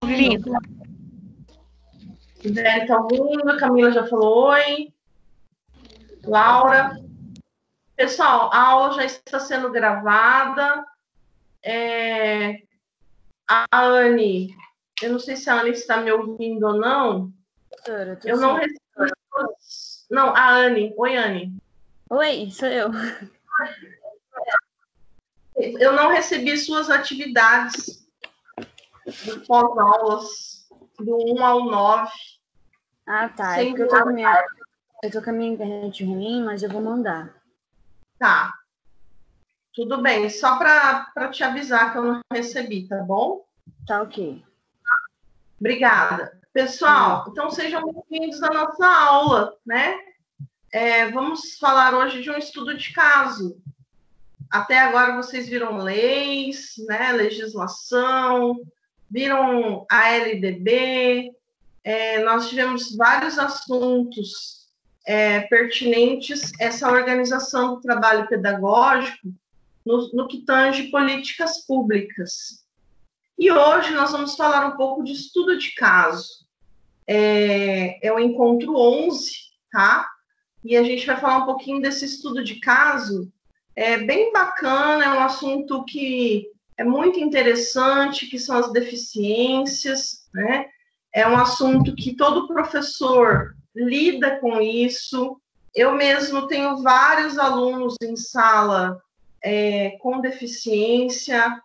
ouvindo. Gisele está ouvindo, a Camila já falou oi. Laura. Pessoal, a aula já está sendo gravada. A Anne, eu não sei se a Anne está me ouvindo ou não. Eu não recebi. Não, a Anne. Oi, Anne. Oi, sou eu. Eu não recebi suas atividades do pós-aulas, do 1 ao 9. Ah, tá. É porque eu tô com a minha internet ruim, mas eu vou mandar. Tá. Tudo bem. Só para te avisar que eu não recebi, tá bom? Tá ok. Obrigada. Pessoal, então sejam bem-vindos à nossa aula, né? Vamos falar hoje de um estudo de caso. Até agora vocês viram leis, né? Legislação, viram a LDB, nós tivemos vários assuntos pertinentes a essa organização do trabalho pedagógico no que tange políticas públicas. E hoje nós vamos falar um pouco de estudo de caso. É o encontro 11, tá? E a gente vai falar um pouquinho desse estudo de caso. É bem bacana, é um assunto que é muito interessante, que são as deficiências, né? É um assunto que todo professor lida com isso. Eu mesmo tenho vários alunos em sala com deficiência,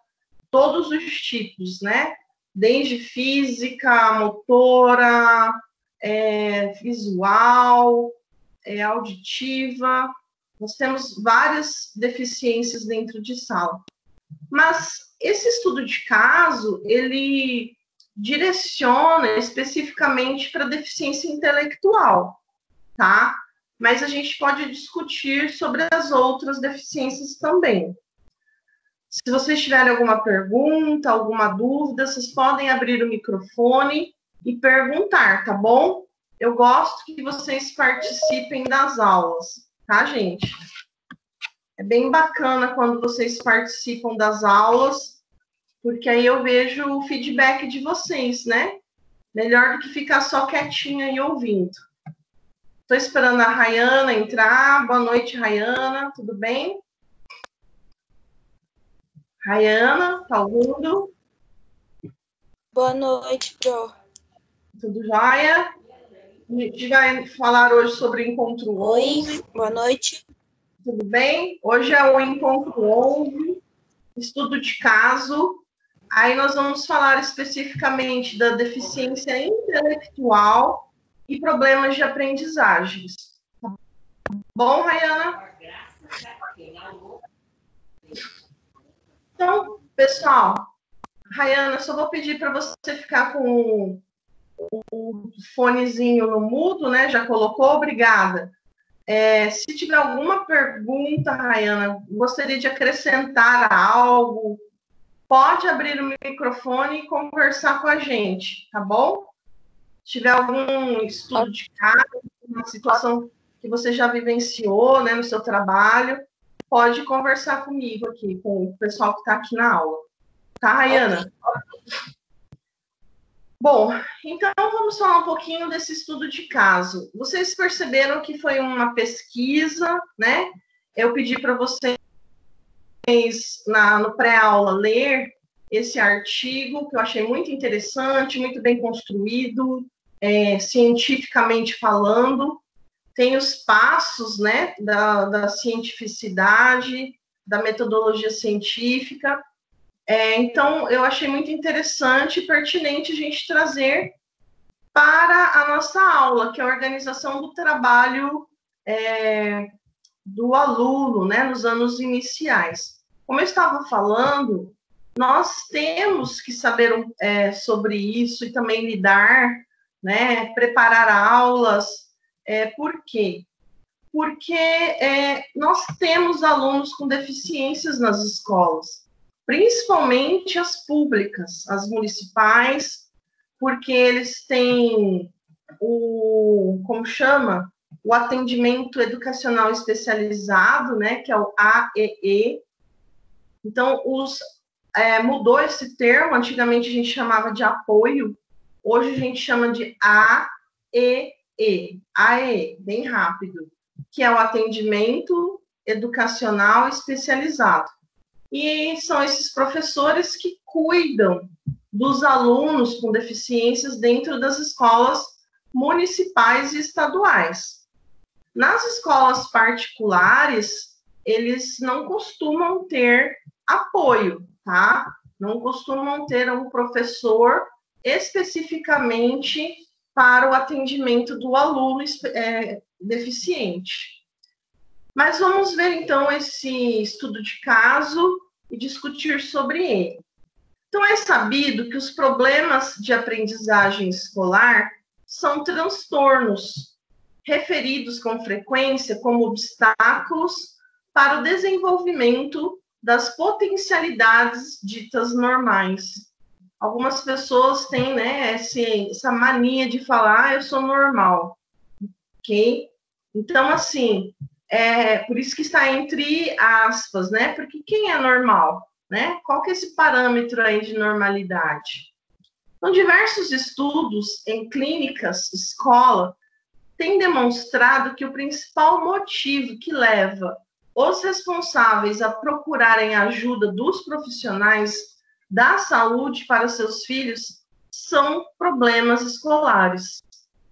todos os tipos, né? Desde física, motora, visual, auditiva. Nós temos várias deficiências dentro de sala. Mas esse estudo de caso, ele direciona especificamente para deficiência intelectual, tá? Mas a gente pode discutir sobre as outras deficiências também. Se vocês tiverem alguma pergunta, alguma dúvida, vocês podem abrir o microfone e perguntar, tá bom? Eu gosto que vocês participem das aulas, tá, gente? É bem bacana quando vocês participam das aulas, porque aí eu vejo o feedback de vocês, né? Melhor do que ficar só quietinha e ouvindo. Estou esperando a Rayana entrar. Boa noite, Rayana. Tudo bem? Rayana, tá ouvindo? Boa noite, Pro. Tudo jóia? A gente vai falar hoje sobre o encontro 11. Oi, boa noite. Tudo bem? Hoje é o encontro 11, estudo de caso. Aí nós vamos falar especificamente da deficiência intelectual e problemas de aprendizagens. Bom, Rayana? Então, pessoal, Rayana, só vou pedir para você ficar com o fonezinho no mudo, né? Já colocou? Obrigada. Se tiver alguma pergunta, Rayana, gostaria de acrescentar algo, pode abrir o microfone e conversar com a gente, tá bom? Se tiver algum estudo de caso, uma situação que você já vivenciou, né, no seu trabalho, pode conversar comigo aqui, com o pessoal que está aqui na aula. Tá, Rayana? Bom, então vamos falar um pouquinho desse estudo de caso. Vocês perceberam que foi uma pesquisa, né? Eu pedi para vocês, no pré-aula, ler esse artigo, que eu achei muito interessante, muito bem construído, cientificamente falando. Tem os passos, né, da cientificidade, da metodologia científica. Então, eu achei muito interessante e pertinente a gente trazer para a nossa aula, que é a organização do trabalho do aluno, né, nos anos iniciais. Como eu estava falando, nós temos que saber sobre isso e também lidar, né, preparar aulas. Por quê? Porque nós temos alunos com deficiências nas escolas, principalmente as públicas, as municipais, porque eles têm como chama? O atendimento educacional especializado, né, que é o AEE. Então, os mudou esse termo, antigamente a gente chamava de apoio, hoje a gente chama de AEE, bem rápido, que é o atendimento educacional especializado. E são esses professores que cuidam dos alunos com deficiências dentro das escolas municipais e estaduais. Nas escolas particulares, eles não costumam ter apoio, tá? Não costumam ter um professor especificamente para o atendimento do aluno deficiente. Mas vamos ver, então, esse estudo de caso e discutir sobre ele. Então, é sabido que os problemas de aprendizagem escolar são transtornos referidos com frequência como obstáculos para o desenvolvimento das potencialidades ditas normais. Algumas pessoas têm, né, essa mania de falar, eu sou normal, ok? Então, assim, por isso que está entre aspas, né? Porque quem é normal, né? Qual que é esse parâmetro aí de normalidade? Então, diversos estudos em clínicas, escola, têm demonstrado que o principal motivo que leva os responsáveis a procurarem a ajuda dos profissionais da saúde para seus filhos são problemas escolares.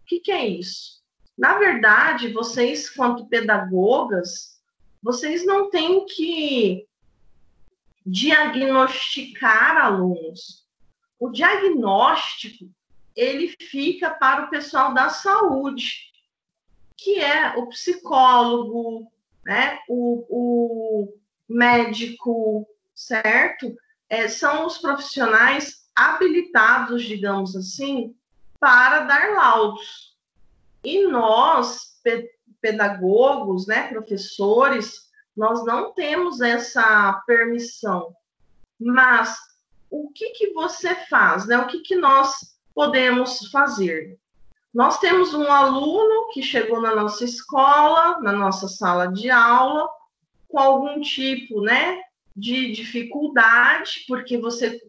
O que é isso? Na verdade, vocês, quanto pedagogas, vocês não têm que diagnosticar alunos. O diagnóstico, ele fica para o pessoal da saúde, que é o psicólogo, né, o médico, certo? São os profissionais habilitados, digamos assim, para dar laudos. E nós, pedagogos, né, professores, nós não temos essa permissão. Mas o que você faz, né? O que nós podemos fazer? Nós temos um aluno que chegou na nossa escola, na nossa sala de aula, com algum tipo, né, de dificuldade, porque você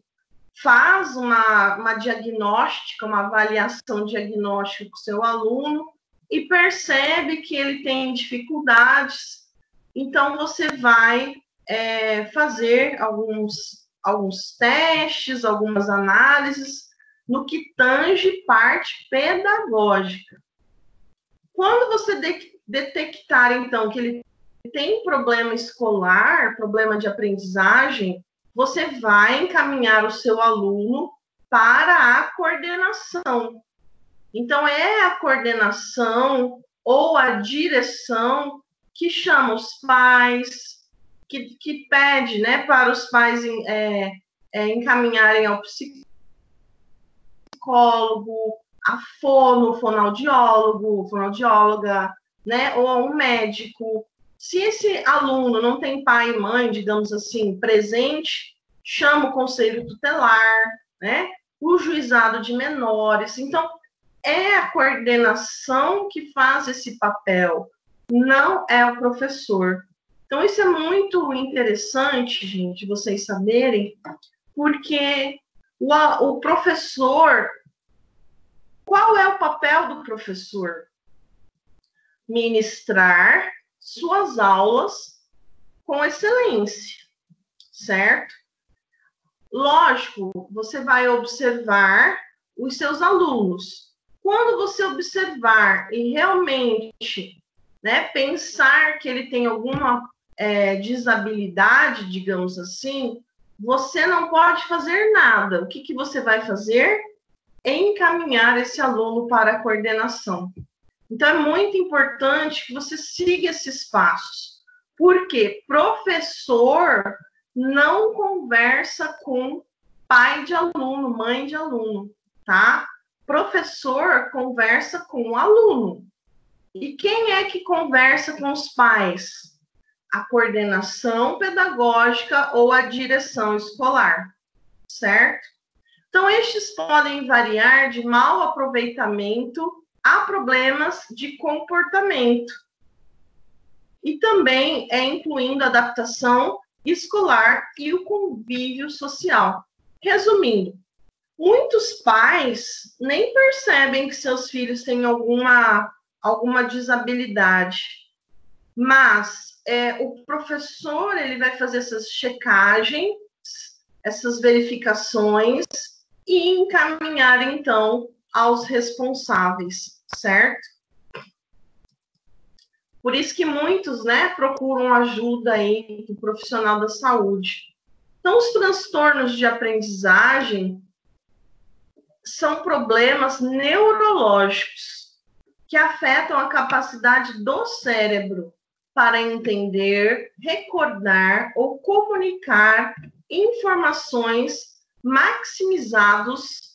faz uma diagnóstica, uma avaliação diagnóstica com o seu aluno e percebe que ele tem dificuldades, então você vai fazer alguns testes, algumas análises no que tange parte pedagógica. Quando você detectar, então, que ele tem problema escolar, problema de aprendizagem, você vai encaminhar o seu aluno para a coordenação. Então, é a coordenação ou a direção que chama os pais, que pede, né, para os pais encaminharem ao psicólogo, a fonoaudióloga, né, ou a um médico. Se esse aluno não tem pai e mãe, digamos assim, presente, chama o conselho tutelar, né, o juizado de menores. Então, é a coordenação que faz esse papel, não é o professor. Então, isso é muito interessante, gente, vocês saberem, porque o professor, qual é o papel do professor? Ministrar suas aulas com excelência, certo? Lógico, você vai observar os seus alunos. Quando você observar e realmente, né, pensar que ele tem alguma desabilidade, digamos assim, você não pode fazer nada. O que você vai fazer? Encaminhar esse aluno para a coordenação. Então, é muito importante que você siga esses passos, porque professor não conversa com pai de aluno, mãe de aluno, tá? Professor conversa com o aluno. E quem é que conversa com os pais? A coordenação pedagógica ou a direção escolar, certo? Então, estes podem variar de mau aproveitamento a problemas de comportamento. E também incluindo adaptação escolar e o convívio social. Resumindo, muitos pais nem percebem que seus filhos têm alguma desabilidade, mas o professor ele vai fazer essas checagens, essas verificações e encaminhar, então, aos responsáveis, certo? Por isso que muitos, né, procuram ajuda aí do profissional da saúde. Então, os transtornos de aprendizagem são problemas neurológicos que afetam a capacidade do cérebro para entender, recordar ou comunicar informações maximizados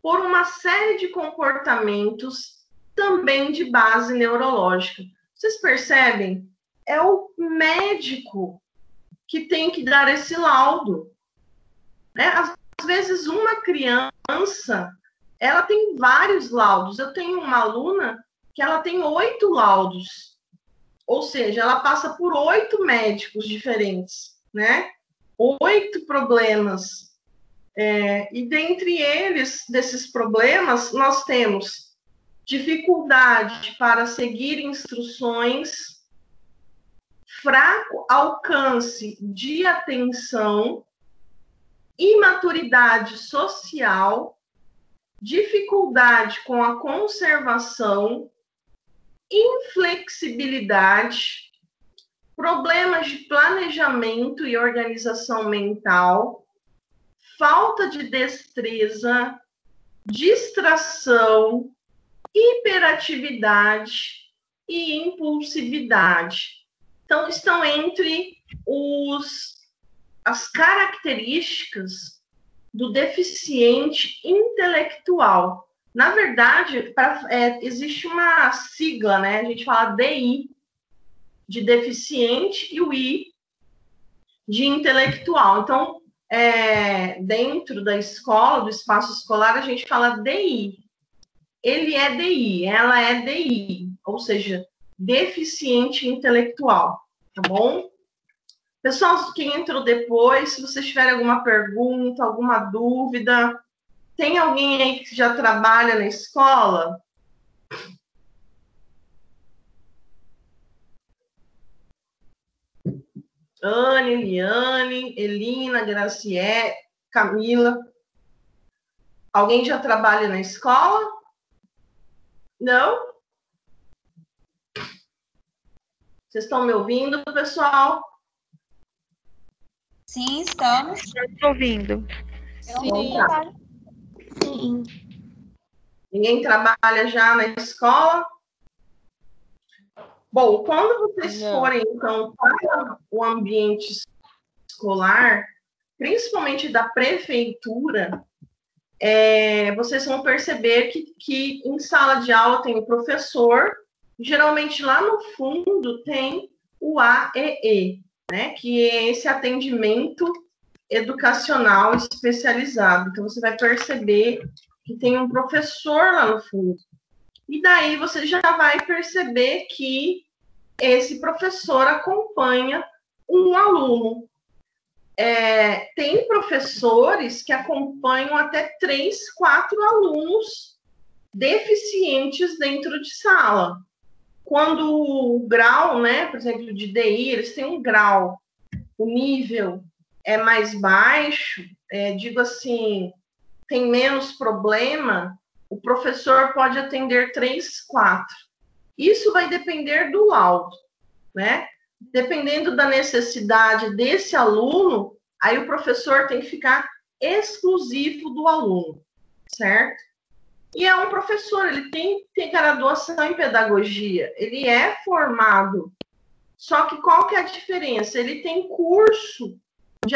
por uma série de comportamentos também de base neurológica. Vocês percebem? É o médico que tem que dar esse laudo, né? Às vezes uma criança, ela tem vários laudos. Eu tenho uma aluna que ela tem 8 laudos, ou seja, ela passa por 8 médicos diferentes, né? 8 problemas. E dentre eles, desses problemas, nós temos dificuldade para seguir instruções, fraco alcance de atenção, imaturidade social, dificuldade com a conservação, inflexibilidade, problemas de planejamento e organização mental, falta de destreza, distração, hiperatividade e impulsividade. Então, estão entre as características do deficiente intelectual. Na verdade, existe uma sigla, né? A gente fala DI, de deficiente, e o I, de intelectual. Então, dentro da escola, do espaço escolar, a gente fala DI. Ele é DI, ela é DI, ou seja, deficiente intelectual, tá bom? Pessoal, quem entrou depois, se vocês tiverem alguma pergunta, alguma dúvida, tem alguém aí que já trabalha na escola? Anne, Eliane, Elina, Graciele, Camila. Alguém já trabalha na escola? Não? Vocês estão me ouvindo, pessoal? Sim, estamos. Estou ouvindo. Sim. Tá. Sim. Ninguém trabalha já na escola? Bom, quando vocês forem, então, para o ambiente escolar, principalmente da prefeitura, vocês vão perceber que em sala de aula tem o professor, geralmente lá no fundo tem o AEE, né, que é esse atendimento educacional especializado. Então, você vai perceber que tem um professor lá no fundo. E daí você já vai perceber que esse professor acompanha um aluno. Tem professores que acompanham até 3, 4 alunos deficientes dentro de sala. Quando o grau, né, por exemplo, de DI, eles têm um grau, o nível é mais baixo, digo assim, tem menos problema, o professor pode atender 3, 4. Isso vai depender do laudo, né? Dependendo da necessidade desse aluno, aí o professor tem que ficar exclusivo do aluno, certo? E é um professor, ele tem graduação em pedagogia, ele é formado. Só que qual que é a diferença? Ele tem curso de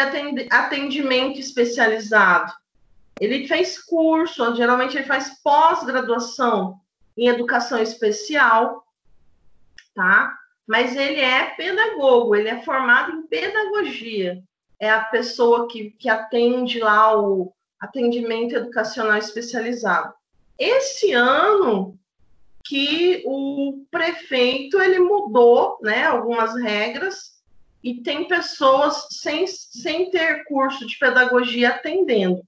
atendimento especializado. Ele fez curso, geralmente ele faz pós-graduação em educação especial, tá? Mas ele é pedagogo, ele é formado em pedagogia. É a pessoa que atende lá o atendimento educacional especializado. Esse ano que o prefeito ele mudou, né, algumas regras e tem pessoas sem ter curso de pedagogia atendendo.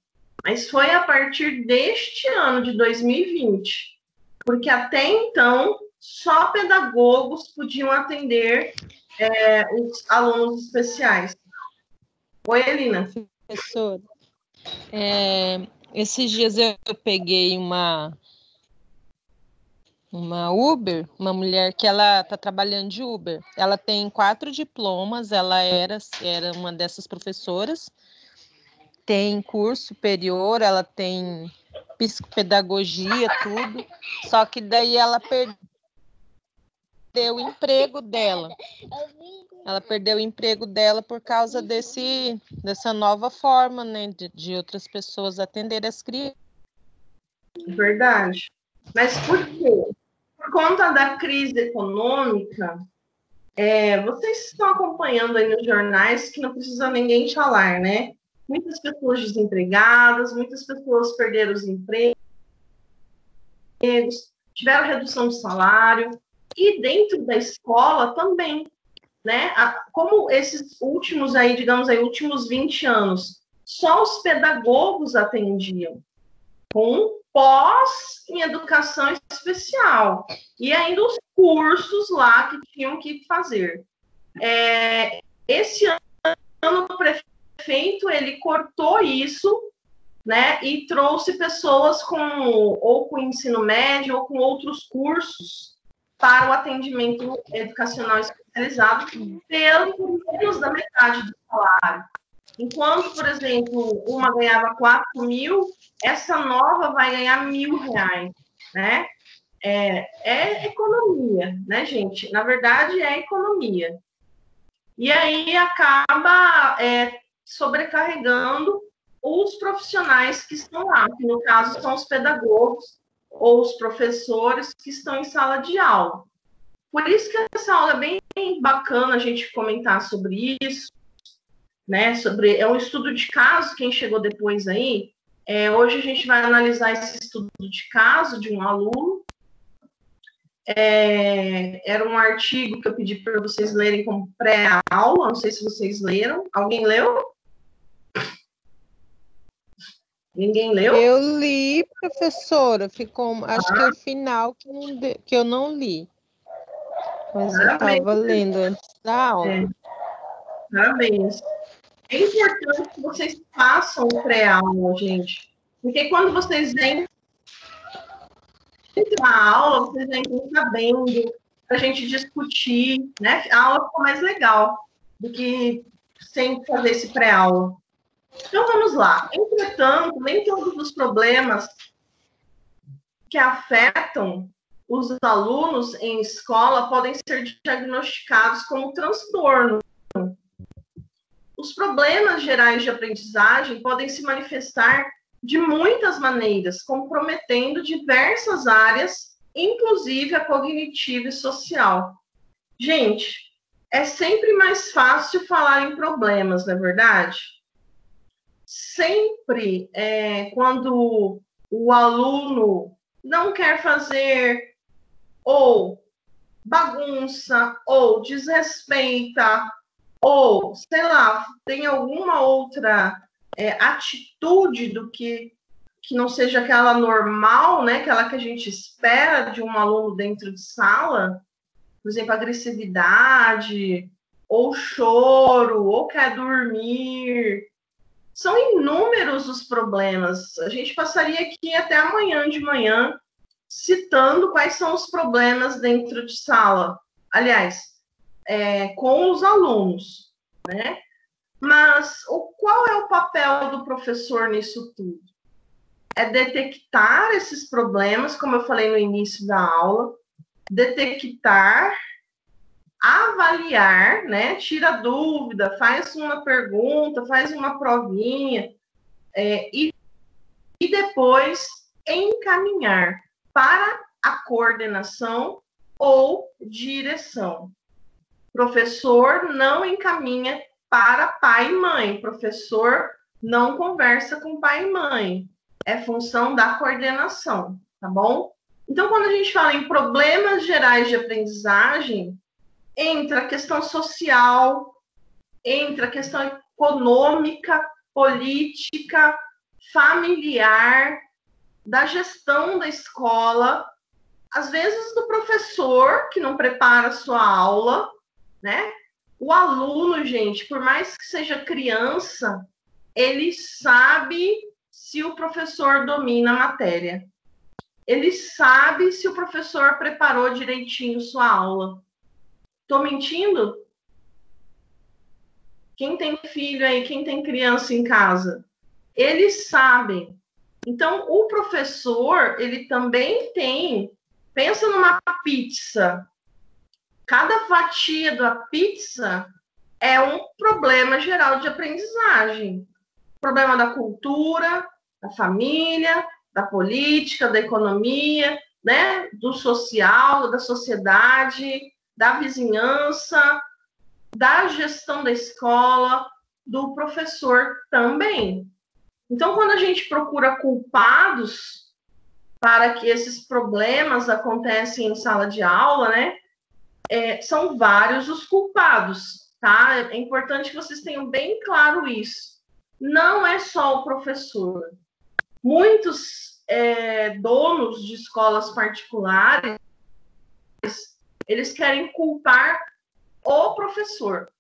Mas foi a partir deste ano de 2020, porque até então só pedagogos podiam atender os alunos especiais. Oi, Elina. Professora, esses dias eu peguei uma Uber, uma mulher que ela está trabalhando de Uber. Ela tem 4 diplomas, ela era uma dessas professoras, tem curso superior, ela tem psicopedagogia, tudo, só que daí ela perdeu o emprego dela. Ela perdeu o emprego dela por causa dessa nova forma, né, de outras pessoas atenderem as crianças. Verdade. Mas por quê? Por conta da crise econômica, vocês estão acompanhando aí nos jornais que não precisa ninguém falar, né? Muitas pessoas desempregadas, muitas pessoas perderam os empregos, tiveram redução de salário, e dentro da escola também, né? Como esses últimos aí, digamos aí, últimos 20 anos, só os pedagogos atendiam, com pós em educação especial, e ainda os cursos lá que tinham que fazer. Esse ano o prefeito, ele cortou isso, né, e trouxe pessoas ou com ensino médio ou com outros cursos para o atendimento educacional especializado, pelo menos da metade do salário. Enquanto, por exemplo, uma ganhava 4.000, essa nova vai ganhar R$1.000, né? É economia, né, gente? Na verdade, é economia. E aí acaba sobrecarregando os profissionais que estão lá, que no caso são os pedagogos ou os professores que estão em sala de aula. Por isso que essa aula é bem bacana a gente comentar sobre isso, né? É um estudo de caso, quem chegou depois aí. Hoje a gente vai analisar esse estudo de caso de um aluno. Era um artigo que eu pedi para vocês lerem como pré-aula, não sei se vocês leram. Alguém leu? Ninguém leu? Eu li, professora, ficou, acho que o final que eu não li. Mas eu estava lendo antes da aula. Parabéns. É importante que vocês façam o pré-aula, gente. Porque quando vocês entram na aula, vocês entram sabendo, para a gente discutir, né? A aula ficou mais legal do que sem fazer esse pré-aula. Então, vamos lá. Entretanto, nem todos os problemas que afetam os alunos em escola podem ser diagnosticados como transtorno. Os problemas gerais de aprendizagem podem se manifestar de muitas maneiras, comprometendo diversas áreas, inclusive a cognitiva e social. Gente, é sempre mais fácil falar em problemas, não é verdade? Sempre quando o aluno não quer fazer, ou bagunça, ou desrespeita, ou, sei lá, tem alguma outra atitude do que não seja aquela normal, né? Aquela que a gente espera de um aluno dentro de sala, por exemplo, agressividade, ou choro, ou quer dormir. São inúmeros os problemas. A gente passaria aqui até amanhã de manhã citando quais são os problemas dentro de sala. Aliás, com os alunos, né? Mas qual é o papel do professor nisso tudo? É detectar esses problemas, como eu falei no início da aula, detectar, avaliar, né? Tira dúvida, faz uma pergunta, faz uma provinha, e depois encaminhar para a coordenação ou direção. Professor não encaminha para pai e mãe. Professor não conversa com pai e mãe. É função da coordenação, tá bom? Então, quando a gente fala em problemas gerais de aprendizagem, entra a questão social, entra a questão econômica, política, familiar, da gestão da escola, às vezes do professor que não prepara a sua aula, né? O aluno, gente, por mais que seja criança, ele sabe se o professor domina a matéria. Ele sabe se o professor preparou direitinho sua aula. Tô mentindo? Quem tem filho aí, quem tem criança em casa, eles sabem. Então, o professor, ele também tem... Pensa numa pizza. Cada fatia da pizza é um problema geral de aprendizagem. Problema da cultura, da família, da política, da economia, né? Do social, da sociedade, da vizinhança, da gestão da escola, do professor também. Então, quando a gente procura culpados para que esses problemas acontecem em sala de aula, né? São vários os culpados, tá? É importante que vocês tenham bem claro isso. Não é só o professor. Muitos donos de escolas particulares, eles querem culpar o professor.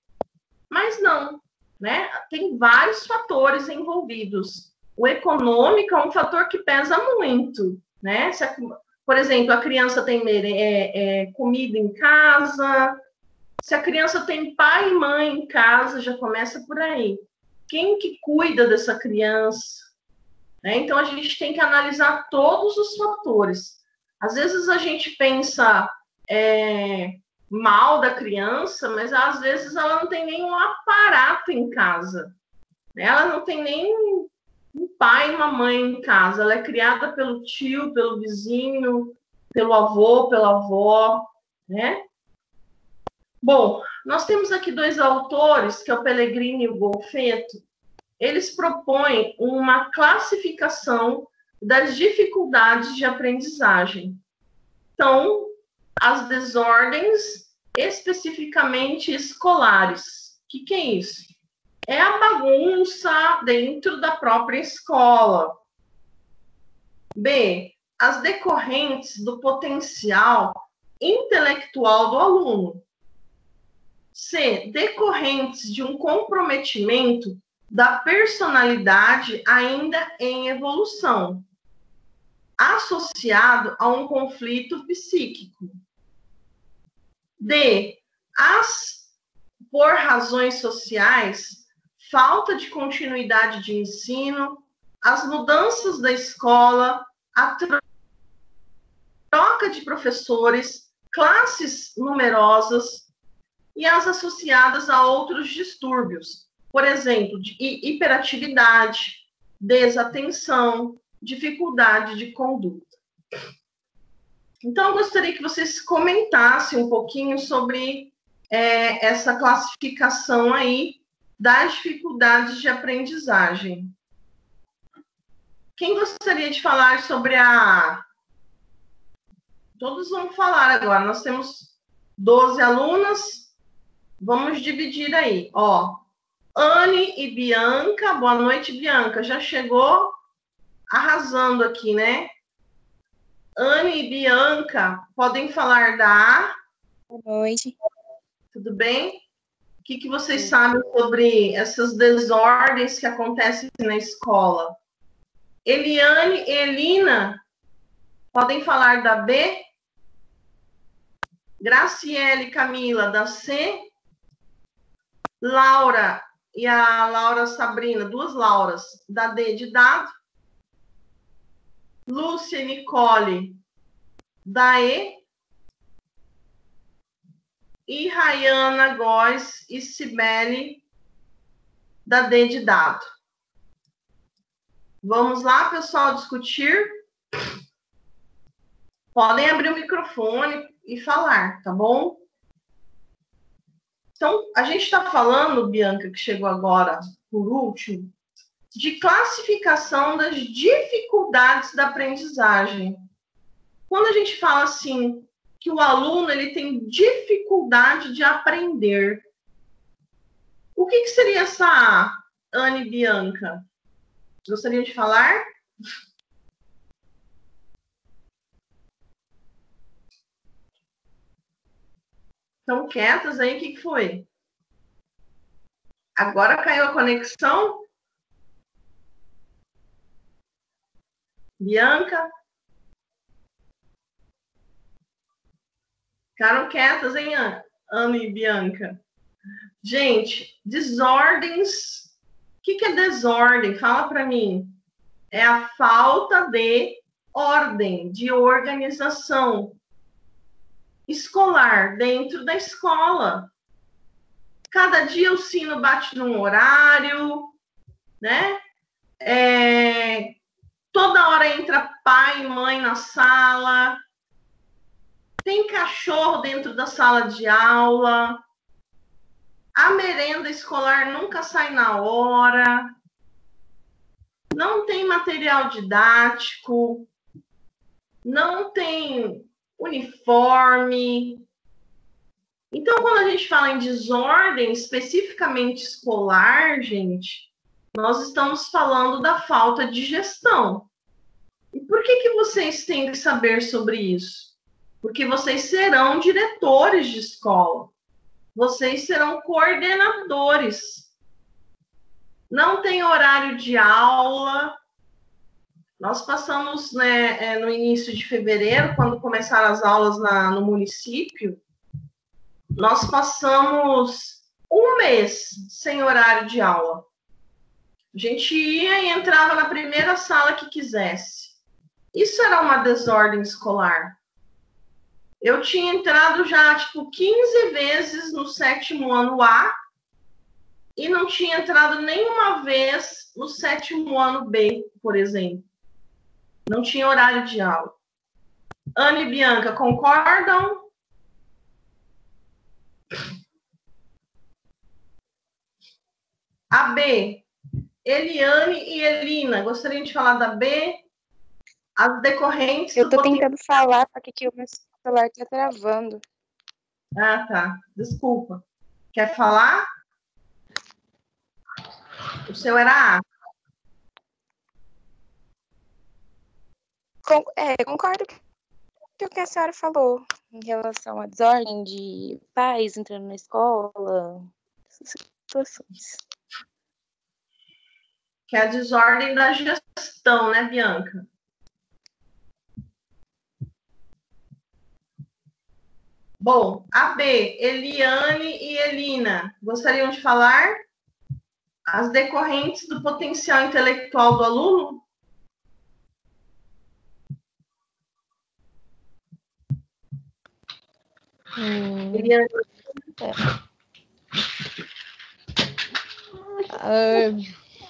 Mas não, né? Tem vários fatores envolvidos. O econômico é um fator que pesa muito, né? Por exemplo, a criança tem comida em casa, se a criança tem pai e mãe em casa, já começa por aí. Quem que cuida dessa criança? Né? Então, a gente tem que analisar todos os fatores. Às vezes, a gente pensa mal da criança, mas às vezes ela não tem nenhum aparato em casa. Ela não tem nem um pai e uma mãe em casa. Ela é criada pelo tio, pelo vizinho, pelo avô, pela avó, né? Bom, nós temos aqui dois autores, que é o Pellegrini e o Golfetto. Eles propõem uma classificação das dificuldades de aprendizagem. Então, as desordens especificamente escolares. O que é isso? É a bagunça dentro da própria escola. B, as decorrentes do potencial intelectual do aluno. C, decorrentes de um comprometimento da personalidade ainda em evolução, associado a um conflito psíquico. D, por razões sociais, falta de continuidade de ensino, as mudanças da escola, a troca de professores, classes numerosas e as associadas a outros distúrbios, por exemplo, de hiperatividade, desatenção, dificuldade de conduta. Então, eu gostaria que vocês comentassem um pouquinho sobre essa classificação aí das dificuldades de aprendizagem. Quem gostaria de falar sobre Todos vão falar agora. Nós temos 12 alunas. Vamos dividir aí. Ó, Anne e Bianca. Boa noite, Bianca. Já chegou arrasando aqui, né? Anne e Bianca, podem falar da... Boa noite. Tudo bem? O que vocês sabem sobre essas desordens que acontecem na escola? Eliane e Elina, podem falar da B? Graciele e Camila, da C? Laura e a Laura Sabrina, duas Lauras, da D de dado? Lúcia e Nicole, da E? E Rayana, Góes e Cibele, da D de dado. Vamos lá, pessoal, discutir? Podem abrir o microfone e falar, tá bom? Então, a gente está falando, Bianca, que chegou agora, por último, de classificação das dificuldades da aprendizagem. Quando a gente fala assim, que o aluno ele tem dificuldade de aprender, O que seria essa Anne Bianca? Gostariam de falar? Estão quietas aí? O que foi? Agora caiu a conexão? Bianca? Ficaram quietas, hein, Ana e Bianca? Gente, desordens. O que é desordem? Fala para mim. É a falta de ordem, de organização escolar dentro da escola. Cada dia o sino bate num horário, né? Toda hora entra pai e mãe na sala. Tem cachorro dentro da sala de aula. A merenda escolar nunca sai na hora. Não tem material didático. Não tem uniforme. Então, quando a gente fala em desordem especificamente escolar, gente, nós estamos falando da falta de gestão. E por que vocês têm que saber sobre isso? Porque vocês serão diretores de escola. Vocês serão coordenadores. Não tem horário de aula. Nós passamos, né, no início de fevereiro, quando começaram as aulas no município, nós passamos um mês sem horário de aula. A gente ia e entrava na primeira sala que quisesse. Isso era uma desordem escolar. Eu tinha entrado já, 15 vezes no 7º ano A e não tinha entrado nenhuma vez no 7º ano B, por exemplo. Não tinha horário de aula. Ana e Bianca, concordam? A B, Eliane e Elina, gostariam de falar da B? As decorrentes... Eu tô tentando falar, porque aqui o meu celular tá travando. Ah, tá. Desculpa. Quer falar? O seu era A. Concordo com o que a senhora falou em relação à desordem de pais entrando na escola, essas situações. Que é a desordem da gestão, né, Bianca? Bom, a B, Eliane e Elina, gostariam de falar as decorrentes do potencial intelectual do aluno? Eliane.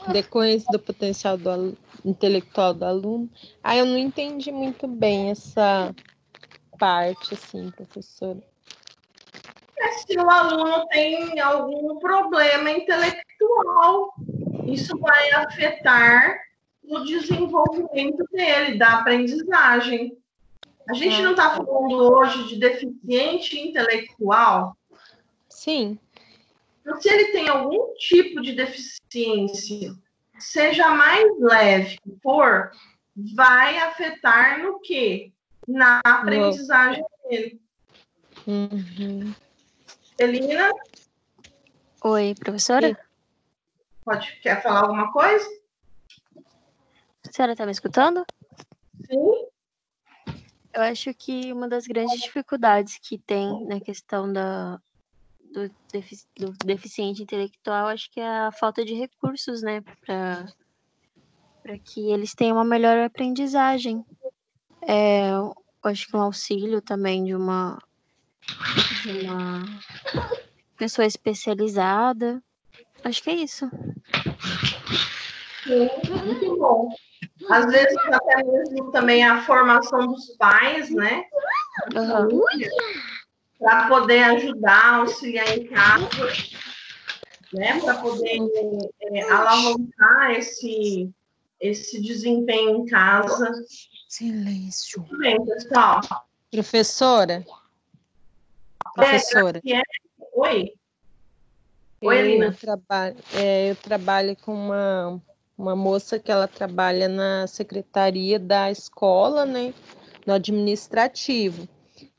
Decorrência do potencial intelectual do aluno. Eu não entendi muito bem essa parte, assim, professora. Se o aluno tem algum problema intelectual, isso vai afetar o desenvolvimento dele, da aprendizagem. A gente não está falando hoje de deficiente intelectual? Sim. Então, se ele tem algum tipo de deficiência, seja mais leve que for, vai afetar no quê? Na aprendizagem dele. Uhum. Elina? Oi, professora? Quer falar alguma coisa? A senhora está me escutando? Sim. Eu acho que uma das grandes dificuldades que tem na questão do deficiente intelectual, acho que é a falta de recursos, né, para que eles tenham uma melhor aprendizagem. Eu acho que um auxílio também de uma pessoa especializada. Acho que é isso. Sim, muito bom. Às vezes, até mesmo também a formação dos pais, né? Uhum. Para poder ajudar, auxiliar em casa, né? Para poder alavancar esse desempenho em casa. Silêncio. Tudo bem, pessoal. Professora? Professora? Oi? Oi, Elina. Eu trabalho com uma moça que ela trabalha na secretaria da escola, né, no administrativo.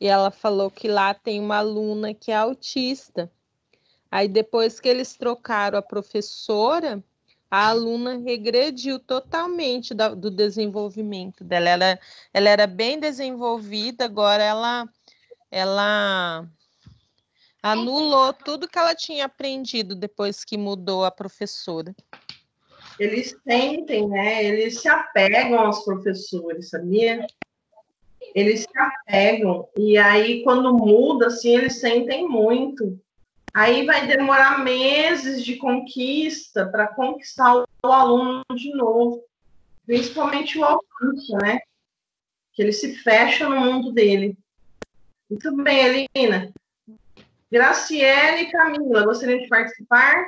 E ela falou que lá tem uma aluna que é autista. Aí depois que eles trocaram a professora, a aluna regrediu totalmente do desenvolvimento dela. Ela era bem desenvolvida, agora ela anulou tudo que ela tinha aprendido depois que mudou a professora. Eles sentem, né? Eles se apegam aos professores, sabia? Eles se apegam. E aí, quando muda, assim, eles sentem muito. Aí vai demorar meses de conquista para conquistar o aluno de novo. Principalmente o autista, né? Que ele se fecha no mundo dele. Muito bem, Elina. Graciele e Camila, gostariam de participar?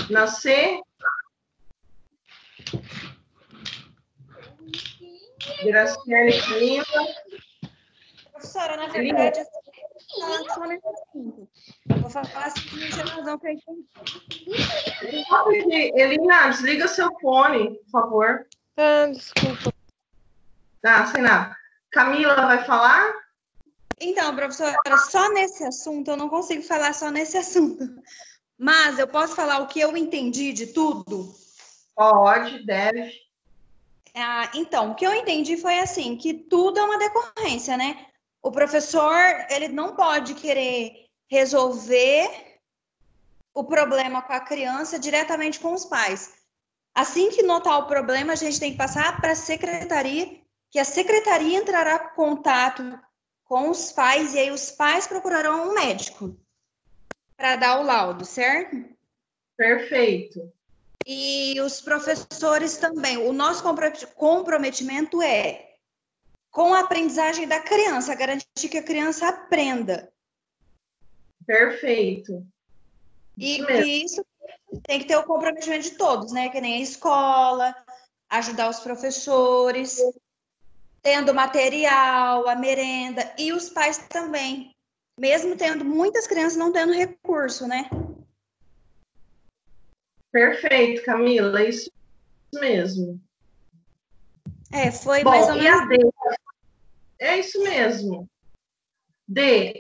Nascer? Graciele e Camila. Professora, na verdade, eu vou falar só nesse assunto. Vou falar simplesmente a razão que eu entendi. Elina, desliga seu fone, por favor. Desculpa. Tá, sem nada. Camila vai falar? Então, professora, só nesse assunto, eu não consigo falar só nesse assunto. Mas eu posso falar o que eu entendi de tudo? Pode, deve. Então, o que eu entendi foi assim, que tudo é uma decorrência, né? O professor, ele não pode querer resolver o problema com a criança diretamente com os pais. Assim que notar o problema, a gente tem que passar para a secretaria, que a secretaria entrará em contato com os pais, e aí os pais procurarão um médico para dar o laudo, certo? Perfeito. E os professores também. O nosso comprometimento é com a aprendizagem da criança, garantir que a criança aprenda. Perfeito. E que isso tem que ter o comprometimento de todos, né? Que nem a escola, ajudar os professores, tendo material, a merenda, e os pais também. Mesmo tendo muitas crianças não tendo recurso, né? Perfeito, Camila, é isso mesmo. Foi bom, mais ou menos. A D? É isso mesmo. D,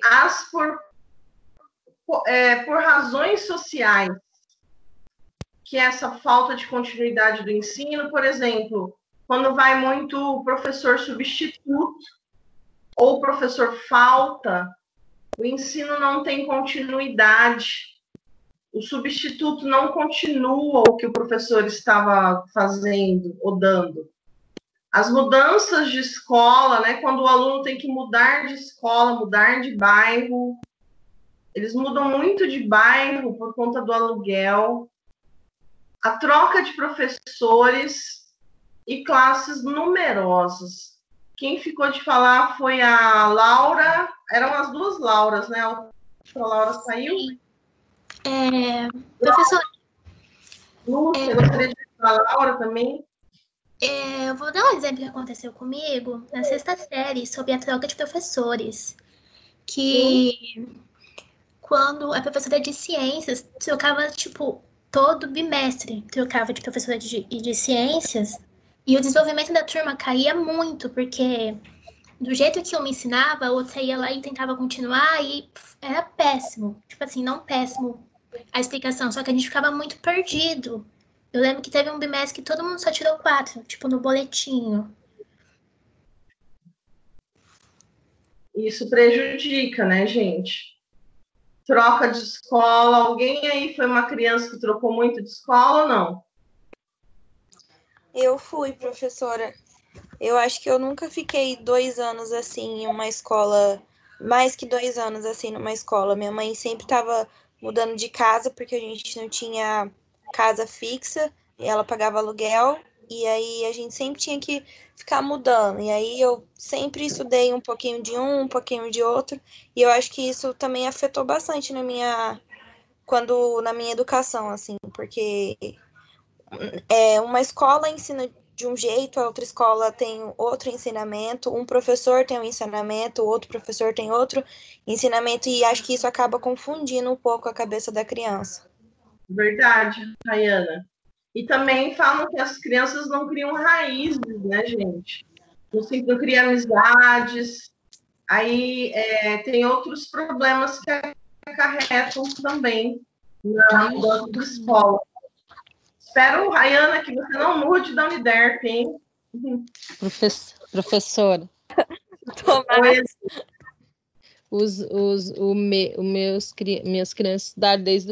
por razões sociais, que é essa falta de continuidade do ensino, por exemplo, quando vai muito o professor substituto ou o professor falta, o ensino não tem continuidade. O substituto não continua o que o professor estava fazendo ou dando. As mudanças de escola, né, quando o aluno tem que mudar de escola, mudar de bairro, eles mudam muito de bairro por conta do aluguel. A troca de professores e classes numerosas. Quem ficou de falar foi a Laura, eram as duas Lauras, né? A Laura saiu. Professora, Lúcia, gostaria de falar a Laura também? eu vou dar um exemplo que aconteceu comigo na 6ª série sobre a troca de professores. Que quando a professora de ciências trocava, todo bimestre, trocava de professora de ciências, e o desenvolvimento da turma caía muito, porque do jeito que uma ensinava, a outra ia lá e tentava continuar, e era péssimo. Não péssimo a explicação, só que a gente ficava muito perdido. Eu lembro que teve um bimestre que todo mundo só tirou 4, no boletinho. Isso prejudica, né, gente? Troca de escola. Alguém aí foi uma criança que trocou muito de escola ou não? Eu fui, professora. Eu acho que eu nunca fiquei 2 anos assim em uma escola, mais que 2 anos assim numa escola. Minha mãe sempre estava mudando de casa porque a gente não tinha casa fixa, e ela pagava aluguel, e aí a gente sempre tinha que ficar mudando. E aí eu sempre estudei um pouquinho de um pouquinho de outro, e eu acho que isso também afetou bastante na minha educação, assim, porque uma escola ensina de um jeito, a outra escola tem outro ensinamento, um professor tem um ensinamento, outro professor tem outro ensinamento, e acho que isso acaba confundindo um pouco a cabeça da criança. Verdade, Rayana. E também falam que as crianças não criam raízes, né, gente? Não criam amizades. Aí tem outros problemas que acarretam também na mudança de escola. Espero, Rayana, que você não mude da Uniderp, hein? Professora. Minhas crianças estudaram desde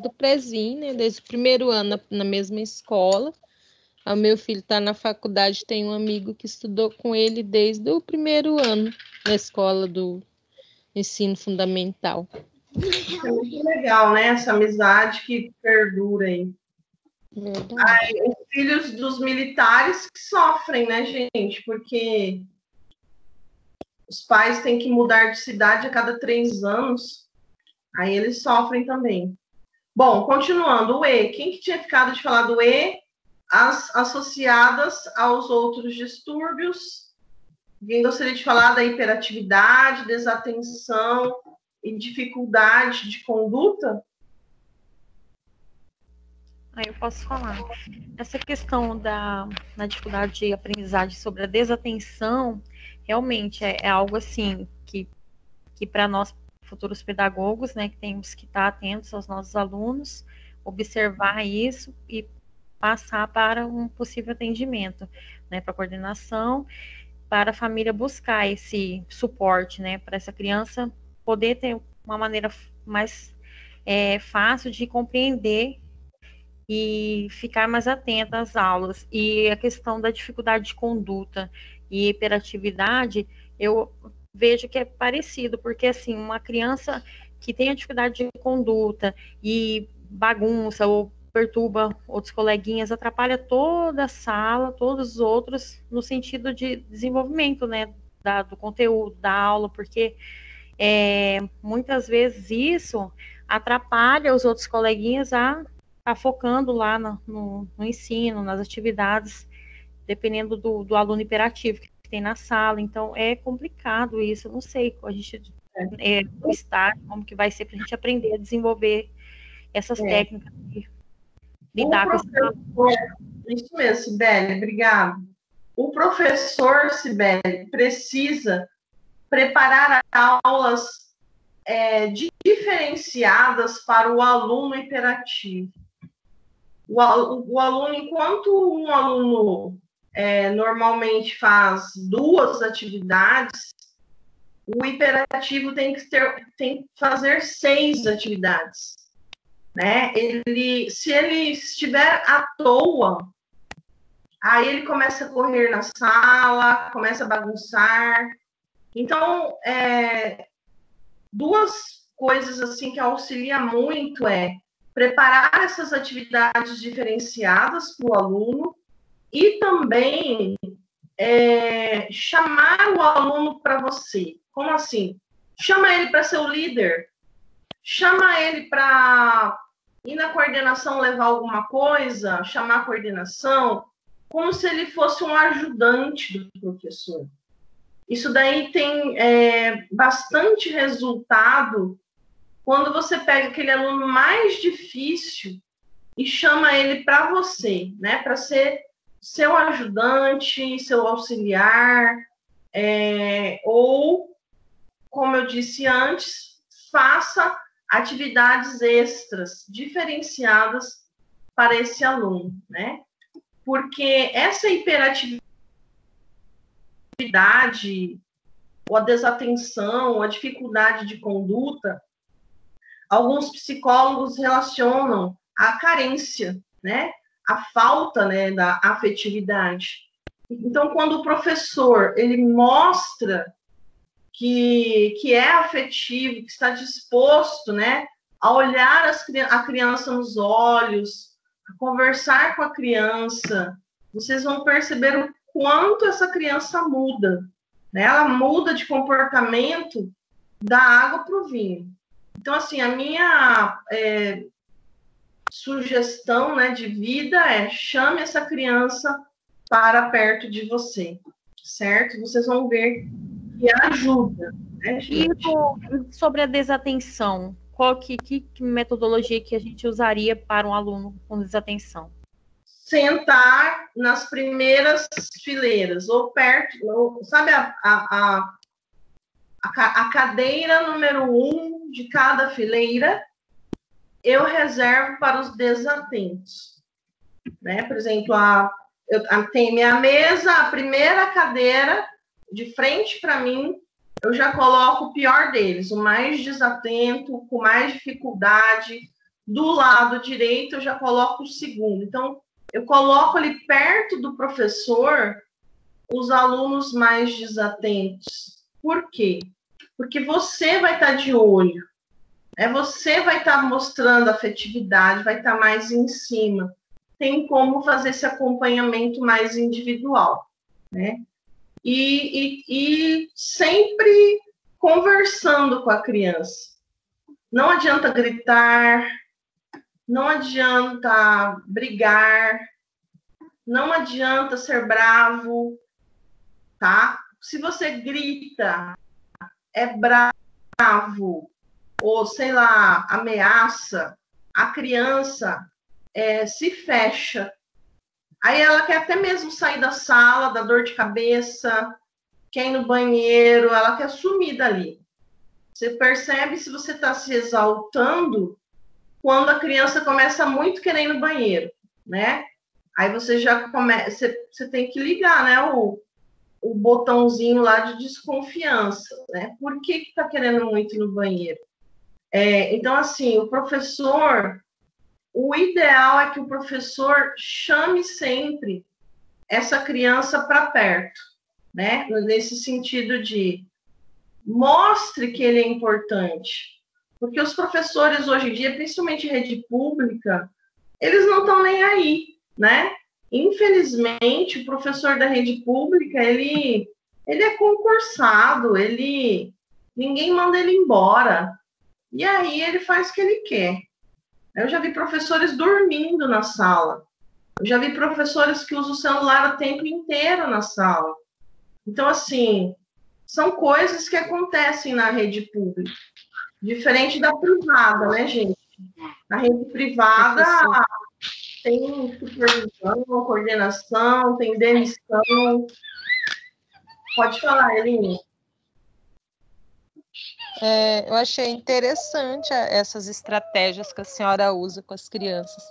o prezinho, né? Desde o primeiro ano na mesma escola. O meu filho está na faculdade, tem um amigo que estudou com ele desde o primeiro ano na escola do ensino fundamental. É muito legal, né? Essa amizade que perdura aí. Os filhos dos militares que sofrem, né, gente? Porque os pais têm que mudar de cidade a cada 3 anos. Aí eles sofrem também. Bom, continuando, o E. Quem que tinha ficado de falar do E? As associadas aos outros distúrbios. Alguém gostaria de falar da hiperatividade, desatenção e dificuldade de conduta? Aí eu posso falar. Essa questão da dificuldade de aprendizagem sobre a desatenção, realmente é algo assim que para nós futuros pedagogos, né, que temos que estar atentos aos nossos alunos, observar isso e passar para um possível atendimento, né, para a coordenação, para a família buscar esse suporte, né, para essa criança poder ter uma maneira mais fácil de compreender e ficar mais atenta às aulas. E a questão da dificuldade de conduta e hiperatividade, eu vejo que é parecido, porque assim, uma criança que tem a dificuldade de conduta e bagunça ou perturba outros coleguinhas, atrapalha toda a sala, todos os outros, no sentido de desenvolvimento, né, do conteúdo, da aula, porque muitas vezes isso atrapalha os outros coleguinhas a focando lá no ensino, nas atividades, dependendo do aluno hiperativo que tem na sala. Então, é complicado isso. Eu não sei a gente o estágio, como que vai ser para a gente aprender a desenvolver essas técnicas de lidar com isso mesmo, Sibeli, obrigada. O professor, Sibeli, precisa preparar aulas diferenciadas para o aluno hiperativo. O aluno, enquanto um aluno normalmente faz 2 atividades, o hiperativo tem que fazer 6 atividades, né? Se ele estiver à toa, aí ele começa a correr na sala, começa a bagunçar. Então, 2 coisas assim que auxiliam muito preparar essas atividades diferenciadas para o aluno e também chamar o aluno para você. Como assim? Chama ele para ser o líder, chama ele para ir na coordenação levar alguma coisa, chamar a coordenação, como se ele fosse um ajudante do professor. Isso daí tem bastante resultado quando você pega aquele aluno mais difícil e chama ele para você, né? Para ser seu ajudante, seu auxiliar, ou, como eu disse antes, faça atividades extras, diferenciadas para esse aluno, né? Porque essa hiperatividade, ou a desatenção, ou a dificuldade de conduta, alguns psicólogos relacionam à carência, né? A falta, né, da afetividade. Então, quando o professor ele mostra que é afetivo, que está disposto, né, a olhar a criança nos olhos, a conversar com a criança, vocês vão perceber o quanto essa criança muda, né? Ela muda de comportamento da água para o vinho. Então, assim, a minha sugestão, né, de vida chame essa criança para perto de você, certo? Vocês vão ver que ajuda, né, gente? E sobre a desatenção, que metodologia que a gente usaria para um aluno com desatenção? Sentar nas primeiras fileiras, ou perto, sabe a cadeira número 1 de cada fileira, eu reservo para os desatentos. Né? Por exemplo, eu tenho minha mesa, a primeira cadeira, de frente para mim, eu já coloco o pior deles, o mais desatento, com mais dificuldade. Do lado direito, eu já coloco o segundo. Então, eu coloco ali perto do professor os alunos mais desatentos. Por quê? Porque você vai estar de olho, você vai estar mostrando afetividade, vai estar mais em cima. Tem como fazer esse acompanhamento mais individual, né? E sempre conversando com a criança. Não adianta gritar, não adianta brigar, não adianta ser bravo, tá? Se você grita, é bravo, ou sei lá, ameaça, a criança se fecha. Aí ela quer até mesmo sair da sala, dá dor de cabeça, quer ir no banheiro, ela quer sumir dali. Você percebe se você está se exaltando quando a criança começa muito querer ir no banheiro, né? Aí você já começa, você tem que ligar, né, o botãozinho lá de desconfiança, né? Por que está querendo muito ir no banheiro? Então, assim, o ideal é que o professor chame sempre essa criança para perto, né? Nesse sentido de mostre que ele é importante. Porque os professores hoje em dia, principalmente em rede pública, eles não estão nem aí, né? Infelizmente, o professor da rede pública, ele é concursado, ninguém manda ele embora. E aí ele faz o que ele quer. Eu já vi professores dormindo na sala. Eu já vi professores que usam o celular o tempo inteiro na sala. Então, assim, são coisas que acontecem na rede pública. Diferente da privada, né, gente? Na rede privada tem supervisão, coordenação, tem demissão. Pode falar, Eline. Eu achei interessante essas estratégias que a senhora usa com as crianças.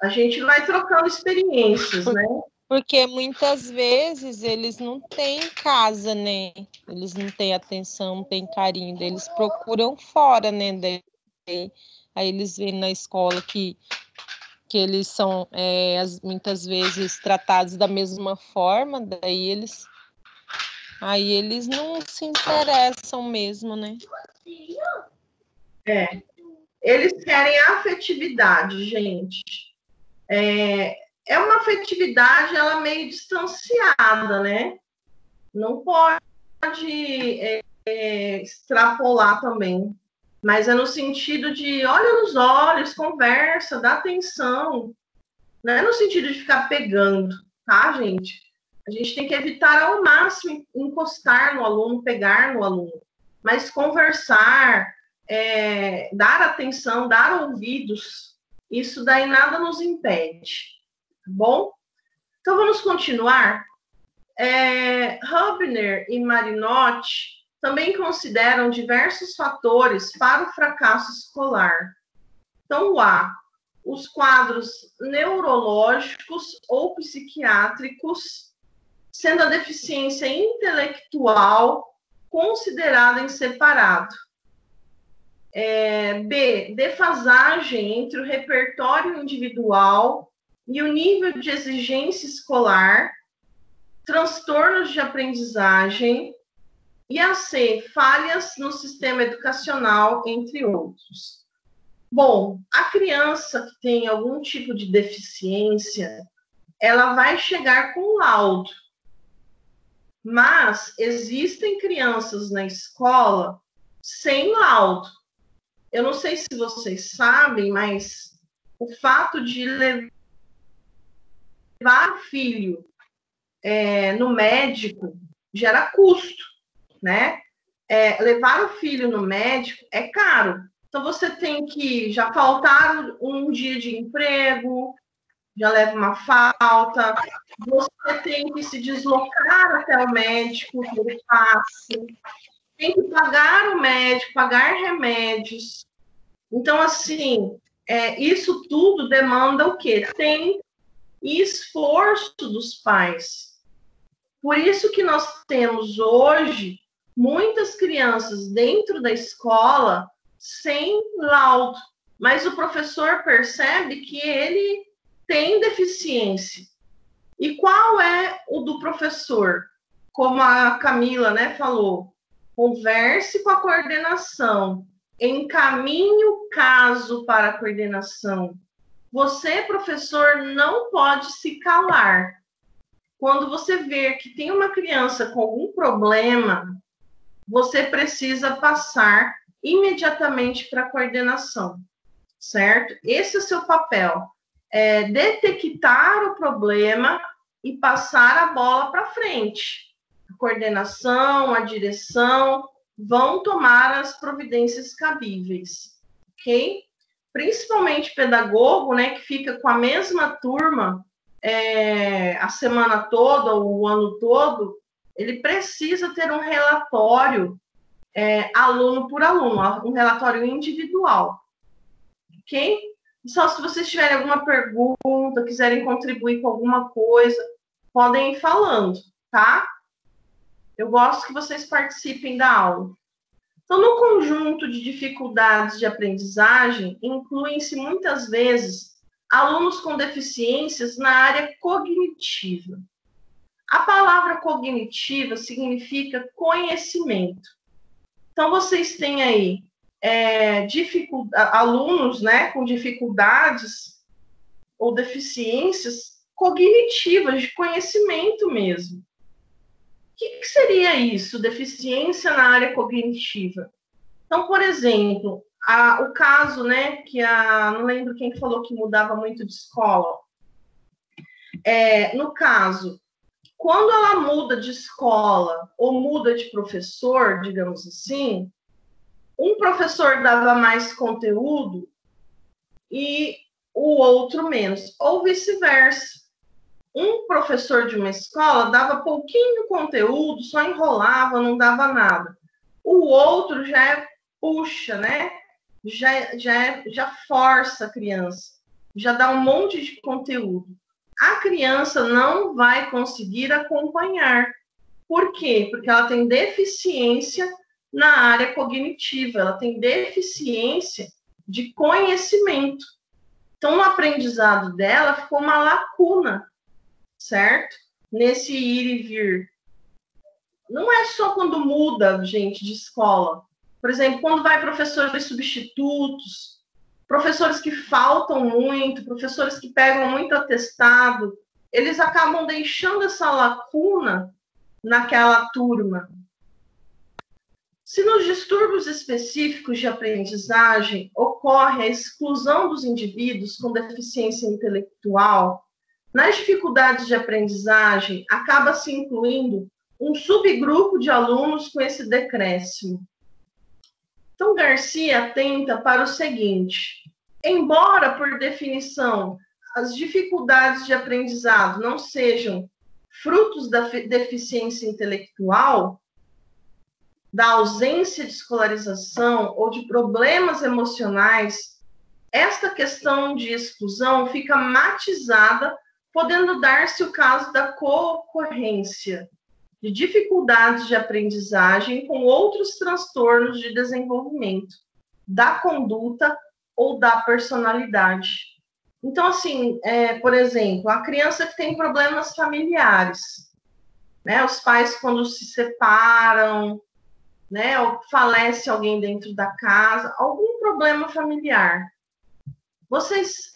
A gente vai trocando experiências, né? Porque muitas vezes eles não têm casa, né? Eles não têm atenção, não têm carinho, eles procuram fora, né? Aí eles veem na escola que eles são muitas vezes tratados da mesma forma, daí eles não se interessam mesmo, né? Eles querem afetividade, gente. É uma afetividade, ela meio distanciada, né? Não pode extrapolar também. Mas é no sentido de olha nos olhos, conversa, dá atenção. Não é no sentido de ficar pegando, tá, gente? A gente tem que evitar ao máximo encostar no aluno, pegar no aluno. Mas conversar, dar atenção, dar ouvidos, isso daí nada nos impede. Tá bom? Então, vamos continuar? Hubner e Marinotti também consideram diversos fatores para o fracasso escolar. Então, os quadros neurológicos ou psiquiátricos, sendo a deficiência intelectual considerada em separado. B, defasagem entre o repertório individual e o nível de exigência escolar, transtornos de aprendizagem, e a C, falhas no sistema educacional, entre outros. Bom, a criança que tem algum tipo de deficiência, ela vai chegar com laudo. Mas existem crianças na escola sem laudo. Eu não sei se vocês sabem, mas o fato de levar o filho no médico gera custo, né? levar o filho no médico é caro. Então, você tem que já faltar um dia de emprego, já leva uma falta, você tem que se deslocar até o médico, que passe, tem que pagar o médico, pagar remédios. Então, assim, isso tudo demanda o quê? Tempo e esforço dos pais. Por isso que nós temos hoje muitas crianças dentro da escola sem laudo, mas o professor percebe que ele tem deficiência. E qual é o do professor? Como a Camila, né, falou, converse com a coordenação, encaminhe o caso para a coordenação. Você, professor, não pode se calar. Quando você ver que tem uma criança com algum problema, você precisa passar imediatamente para a coordenação, certo? Esse é o seu papel, detectar o problema e passar a bola para frente. A coordenação, a direção vão tomar as providências cabíveis, ok? Principalmente pedagogo, né, que fica com a mesma turma a semana toda, ou o ano todo, ele precisa ter um relatório aluno por aluno, um relatório individual, ok? Só se vocês tiverem alguma pergunta, quiserem contribuir com alguma coisa, podem ir falando, tá? Eu gosto que vocês participem da aula. Então, no conjunto de dificuldades de aprendizagem, incluem-se muitas vezes alunos com deficiências na área cognitiva. A palavra cognitiva significa conhecimento. Então, vocês têm aí alunos, né, com dificuldades ou deficiências cognitivas, de conhecimento mesmo. O que seria isso, deficiência na área cognitiva? Então, por exemplo, o caso, né, que não lembro quem falou que mudava muito de escola. No caso, quando ela muda de escola ou muda de professor, digamos assim, um professor dava mais conteúdo e o outro menos, ou vice-versa. Um professor de uma escola dava pouquinho conteúdo, só enrolava, não dava nada. O outro já puxa, né? Já força a criança, já dá um monte de conteúdo. A criança não vai conseguir acompanhar. Por quê? Porque ela tem deficiência na área cognitiva, ela tem deficiência de conhecimento. Então, o aprendizado dela ficou uma lacuna, certo? Nesse ir e vir. Não é só quando muda, gente, de escola. Por exemplo, quando vai professores substitutos, professores que faltam muito, professores que pegam muito atestado, eles acabam deixando essa lacuna naquela turma. Se nos distúrbios específicos de aprendizagem ocorre a exclusão dos indivíduos com deficiência intelectual, nas dificuldades de aprendizagem acaba se incluindo um subgrupo de alunos com esse decréscimo. Então, Garcia atenta para o seguinte: embora, por definição, as dificuldades de aprendizado não sejam frutos da deficiência intelectual, da ausência de escolarização ou de problemas emocionais, esta questão de exclusão fica matizada, podendo dar-se o caso da concorrência de dificuldades de aprendizagem com outros transtornos de desenvolvimento, da conduta ou da personalidade. Então, assim, por exemplo, a criança que tem problemas familiares, né, os pais quando se separam, né, ou falece alguém dentro da casa, algum problema familiar. Vocês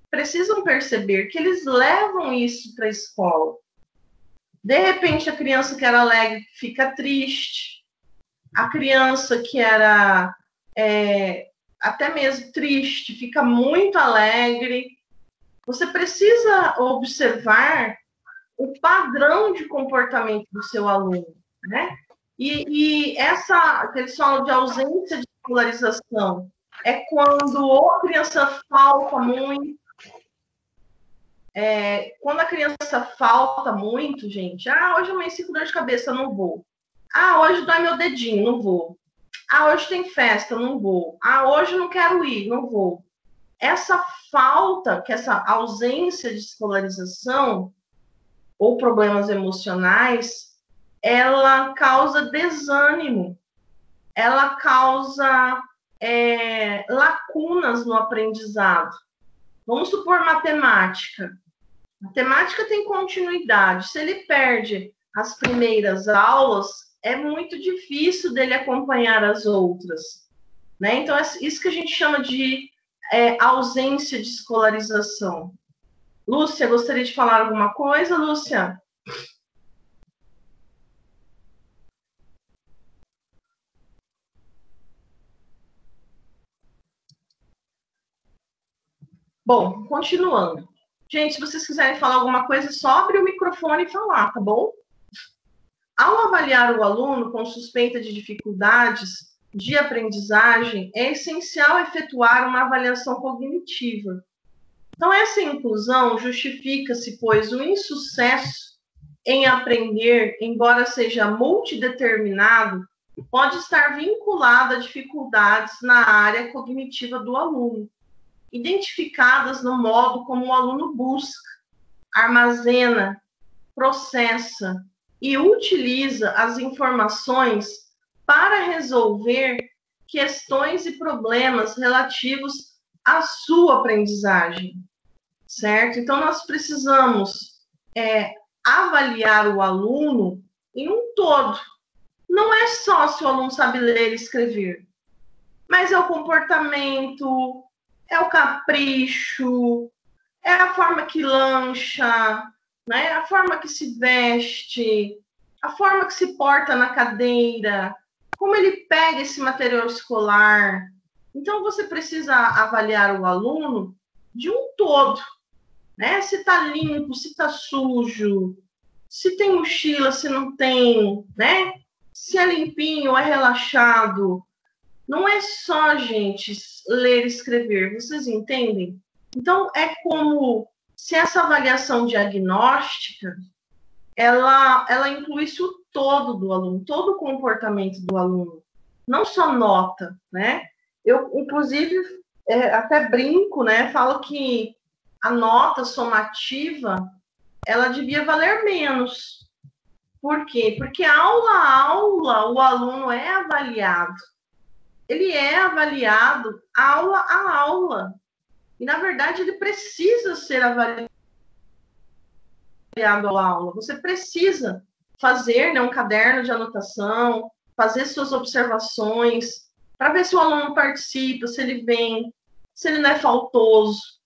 precisam perceber que eles levam isso para a escola. De repente, a criança que era alegre fica triste, a criança que era até mesmo triste fica muito alegre. Você precisa observar o padrão de comportamento do seu aluno, né? E essa que eles falam de ausência de escolarização é quando ou a criança falta muito. Quando a criança falta muito, gente, hoje eu amanheci com dor de cabeça, não vou. Hoje dói meu dedinho, não vou. Hoje tem festa, não vou. Hoje eu não quero ir, não vou. Essa falta, essa ausência de escolarização ou problemas emocionais, ela causa desânimo, ela causa lacunas no aprendizado. Vamos supor matemática. Matemática tem continuidade. Se ele perde as primeiras aulas, é muito difícil dele acompanhar as outras, né? Então, é isso que a gente chama de ausência de escolarização. Lúcia, gostaria de falar alguma coisa, Lúcia? Bom, continuando. Gente, se vocês quiserem falar alguma coisa, só abre o microfone e falar, tá bom? Ao avaliar o aluno com suspeita de dificuldades de aprendizagem, é essencial efetuar uma avaliação cognitiva. Então, essa inclusão justifica-se, pois o insucesso em aprender, embora seja multideterminado, pode estar vinculado a dificuldades na área cognitiva do aluno, identificadas no modo como o aluno busca, armazena, processa e utiliza as informações para resolver questões e problemas relativos à sua aprendizagem, certo? Então, nós precisamos avaliar o aluno em um todo. Não é só se o aluno sabe ler e escrever, mas é o comportamento, é o capricho, é a forma que lancha, né? A forma que se veste, a forma que se porta na cadeira, como ele pega esse material escolar. Então, você precisa avaliar o aluno de um todo, né? Se está limpo, se está sujo, se tem mochila, se não tem, né? Se é limpinho, é relaxado. Não é só, gente, ler e escrever, vocês entendem? Então, é como se essa avaliação diagnóstica, ela incluísse o todo do aluno, todo o comportamento do aluno, não só nota, né? Eu, inclusive, até brinco, né? Falo que a nota somativa, ela devia valer menos. Por quê? Porque aula a aula, o aluno é avaliado. Ele é avaliado aula a aula. E, na verdade, ele precisa ser avaliado à aula. Você precisa fazer, né, um caderno de anotação, fazer suas observações, para ver se o aluno participa, se ele vem, se ele não é faltoso,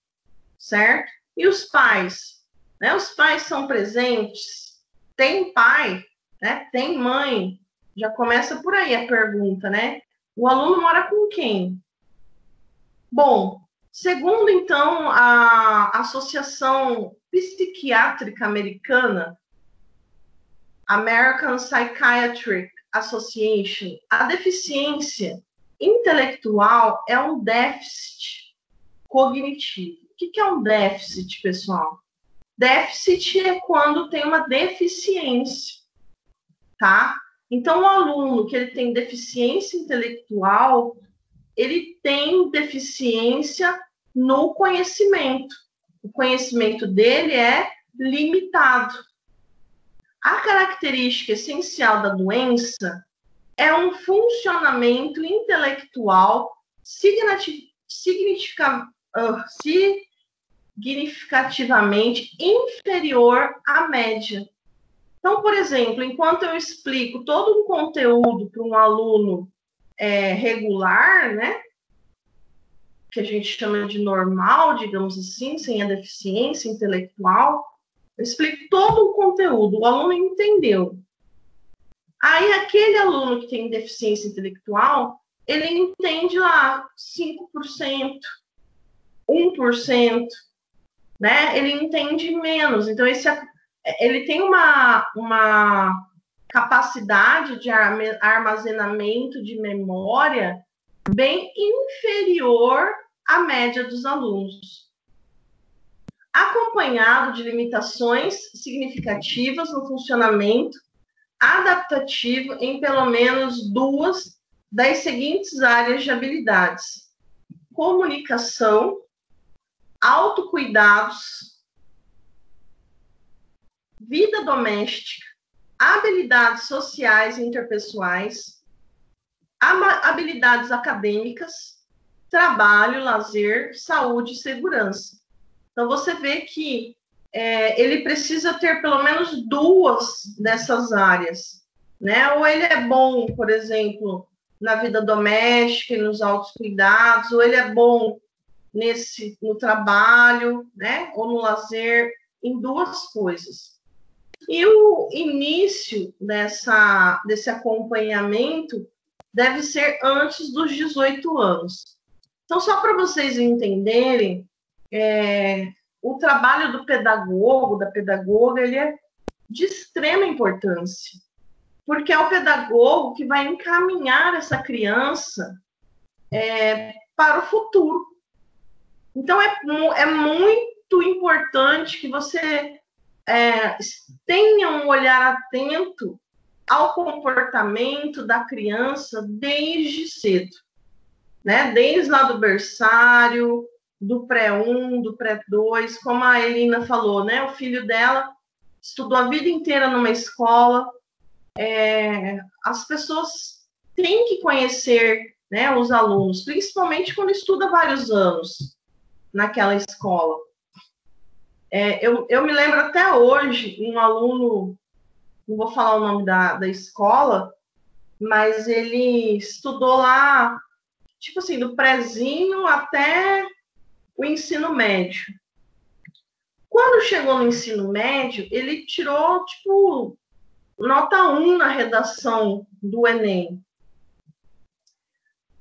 certo? E os pais? Né? Os pais são presentes? Tem pai? Né? Tem mãe? Já começa por aí a pergunta, né? O aluno mora com quem? Bom, segundo, então, a Associação Psiquiátrica Americana, American Psychiatric Association, a deficiência intelectual é um déficit cognitivo. O que é um déficit, pessoal? Déficit é quando tem uma deficiência, tá? Então, o aluno que ele tem deficiência intelectual, ele tem deficiência no conhecimento. O conhecimento dele é limitado. A característica essencial da doença é um funcionamento intelectual significativamente inferior à média. Então, por exemplo, enquanto eu explico todo um conteúdo para um aluno regular, né, que a gente chama de normal, digamos assim, sem a deficiência intelectual, eu explico todo o conteúdo, o aluno entendeu. Aí, aquele aluno que tem deficiência intelectual, ele entende lá 5%, 1%, né? Ele entende menos. Então, ele tem uma capacidade de armazenamento de memória bem inferior à média dos alunos, acompanhado de limitações significativas no funcionamento adaptativo em pelo menos 2 das seguintes áreas de habilidades: comunicação, autocuidados, vida doméstica, habilidades sociais e interpessoais, habilidades acadêmicas, trabalho, lazer, saúde e segurança. Então, você vê que ele precisa ter pelo menos 2 dessas áreas, né? Ou ele é bom, por exemplo, na vida doméstica e nos autocuidados, ou ele é bom no trabalho, né? Ou no lazer, em 2 coisas. E o início desse acompanhamento deve ser antes dos 18 anos. Então, só para vocês entenderem, o trabalho do pedagogo, da pedagoga, ele é de extrema importância, porque é o pedagogo que vai encaminhar essa criança para o futuro. Então, é muito importante que você tenha um olhar atento ao comportamento da criança desde cedo, né? Desde lá do berçário, do pré-1, do pré-2, como a Elina falou, né? O filho dela estudou a vida inteira numa escola. As pessoas têm que conhecer, né, os alunos, principalmente quando estuda vários anos naquela escola. Eu me lembro até hoje, um aluno, não vou falar o nome da escola, mas ele estudou lá, tipo assim, do prézinho até o ensino médio. Quando chegou no ensino médio, ele tirou, tipo, nota 1 na redação do Enem.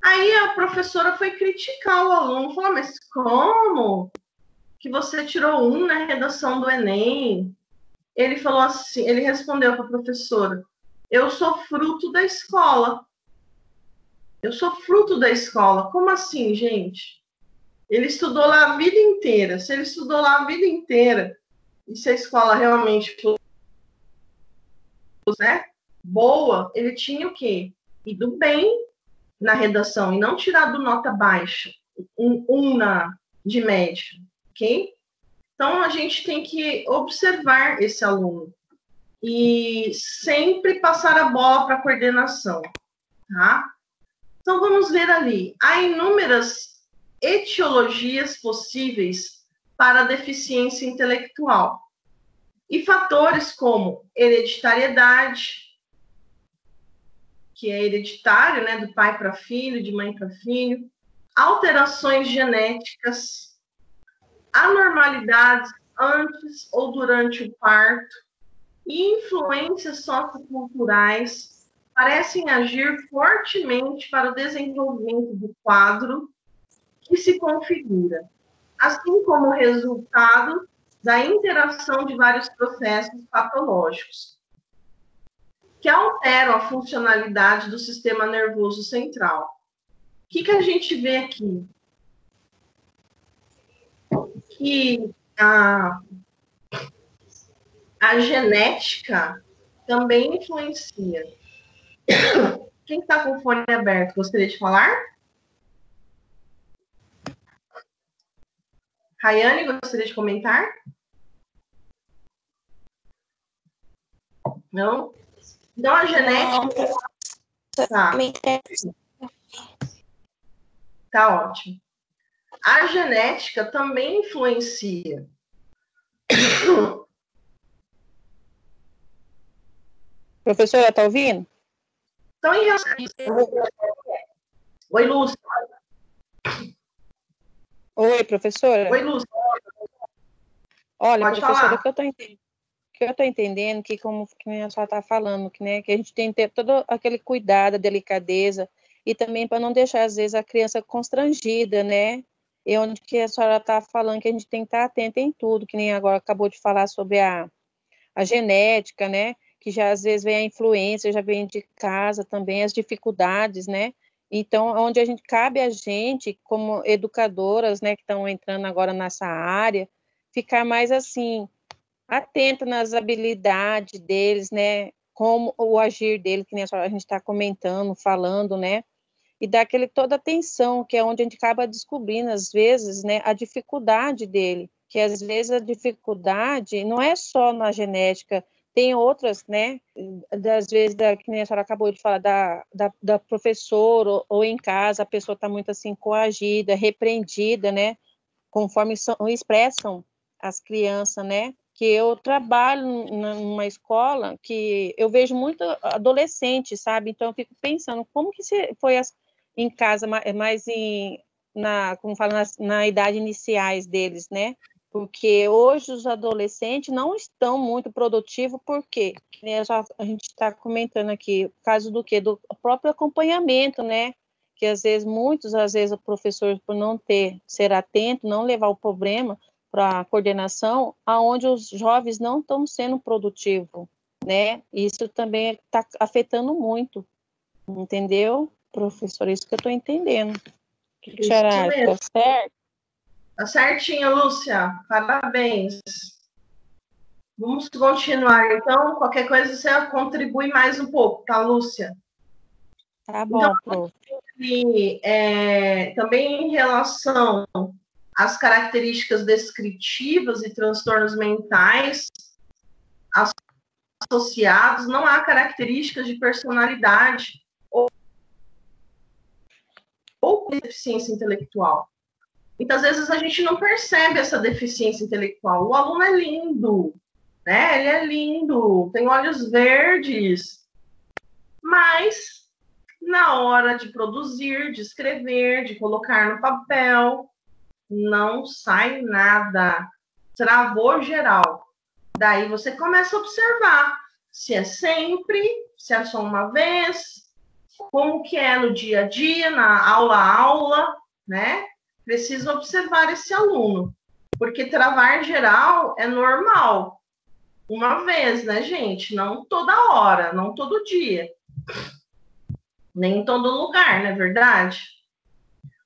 Aí a professora foi criticar o aluno, falou, mas como que você tirou 1 na redação do Enem? Ele falou assim, ele respondeu para a professora, eu sou fruto da escola. Eu sou fruto da escola. Como assim, gente? Ele estudou lá a vida inteira. Se ele estudou lá a vida inteira, e se a escola realmente fosse, né, boa, ele tinha o quê? Ido bem na redação e não tirado nota baixa, de média, ok? Então, a gente tem que observar esse aluno e sempre passar a bola para a coordenação, tá? Então, vamos ver ali. Há inúmeras etiologias possíveis para a deficiência intelectual e fatores como hereditariedade, que é hereditário, né, do pai para filho, de mãe para filho, alterações genéticas, anormalidades antes ou durante o parto e influências socioculturais parecem agir fortemente para o desenvolvimento do quadro que se configura, assim como resultado da interação de vários processos patológicos que alteram a funcionalidade do sistema nervoso central. O que a gente vê aqui? Que a genética também influencia. Quem está com o fone aberto, gostaria de falar? Rayane, gostaria de comentar? Não? Então, a genética... Tá ótimo. A genética também influencia. Professora, está ouvindo? Então, em relação... Oi, Lúcia. Oi, professora. Oi, Lúcia. Olha, pode professora, falar. que eu estou entendendo que, como que a senhora está falando, que, né, que a gente tem que ter todo aquele cuidado, a delicadeza, e também para não deixar, às vezes, a criança constrangida, né? E onde que a senhora está falando que a gente tem que estar atenta em tudo, que nem agora acabou de falar sobre a genética, né? que já às vezes vem a influência, já vem de casa também, as dificuldades, né? Então, onde cabe a gente, como educadoras, né, que estão entrando agora nessa área, ficar mais assim, atento nas habilidades deles, né, como o agir dele, que nem a gente está comentando, falando, né, e dar toda atenção, que é onde a gente acaba descobrindo, às vezes, né, a dificuldade dele, que às vezes a dificuldade não é só na genética, tem outras, né, às vezes, que nem a senhora acabou de falar, da professora ou em casa, a pessoa está muito assim, coagida, repreendida, né, conforme expressam as crianças, né, que eu trabalho numa escola que eu vejo muito adolescente, sabe, então eu fico pensando, como que foi em casa, mais como fala, na idade iniciais deles, né, porque hoje os adolescentes não estão muito produtivos, por quê? A gente está comentando aqui, por causa do quê? Do próprio acompanhamento, né, que às vezes o professor, por não ser atento, não levar o problema para a coordenação, aonde os jovens não estão sendo produtivos, né? Isso também está afetando muito, entendeu, professor? Isso que eu estou entendendo. O que você acha? Tá certo? Tá certinho, Lúcia. Parabéns. Vamos continuar, então. Qualquer coisa você contribui mais um pouco, tá, Lúcia? Tá bom, prof. Também em relação às características descritivas e transtornos mentais associados, não há características de personalidade ou deficiência intelectual. Muitas vezes a gente não percebe essa deficiência intelectual. O aluno é lindo, né? Ele é lindo, tem olhos verdes, mas na hora de produzir, de escrever, de colocar no papel, não sai nada. Travou geral. Daí você começa a observar se é sempre, se é só uma vez, como que é no dia a dia, na aula a aula, né? Precisa observar esse aluno, porque travar geral é normal. Uma vez, né, gente? Não toda hora, não todo dia. Nem em todo lugar, não é verdade?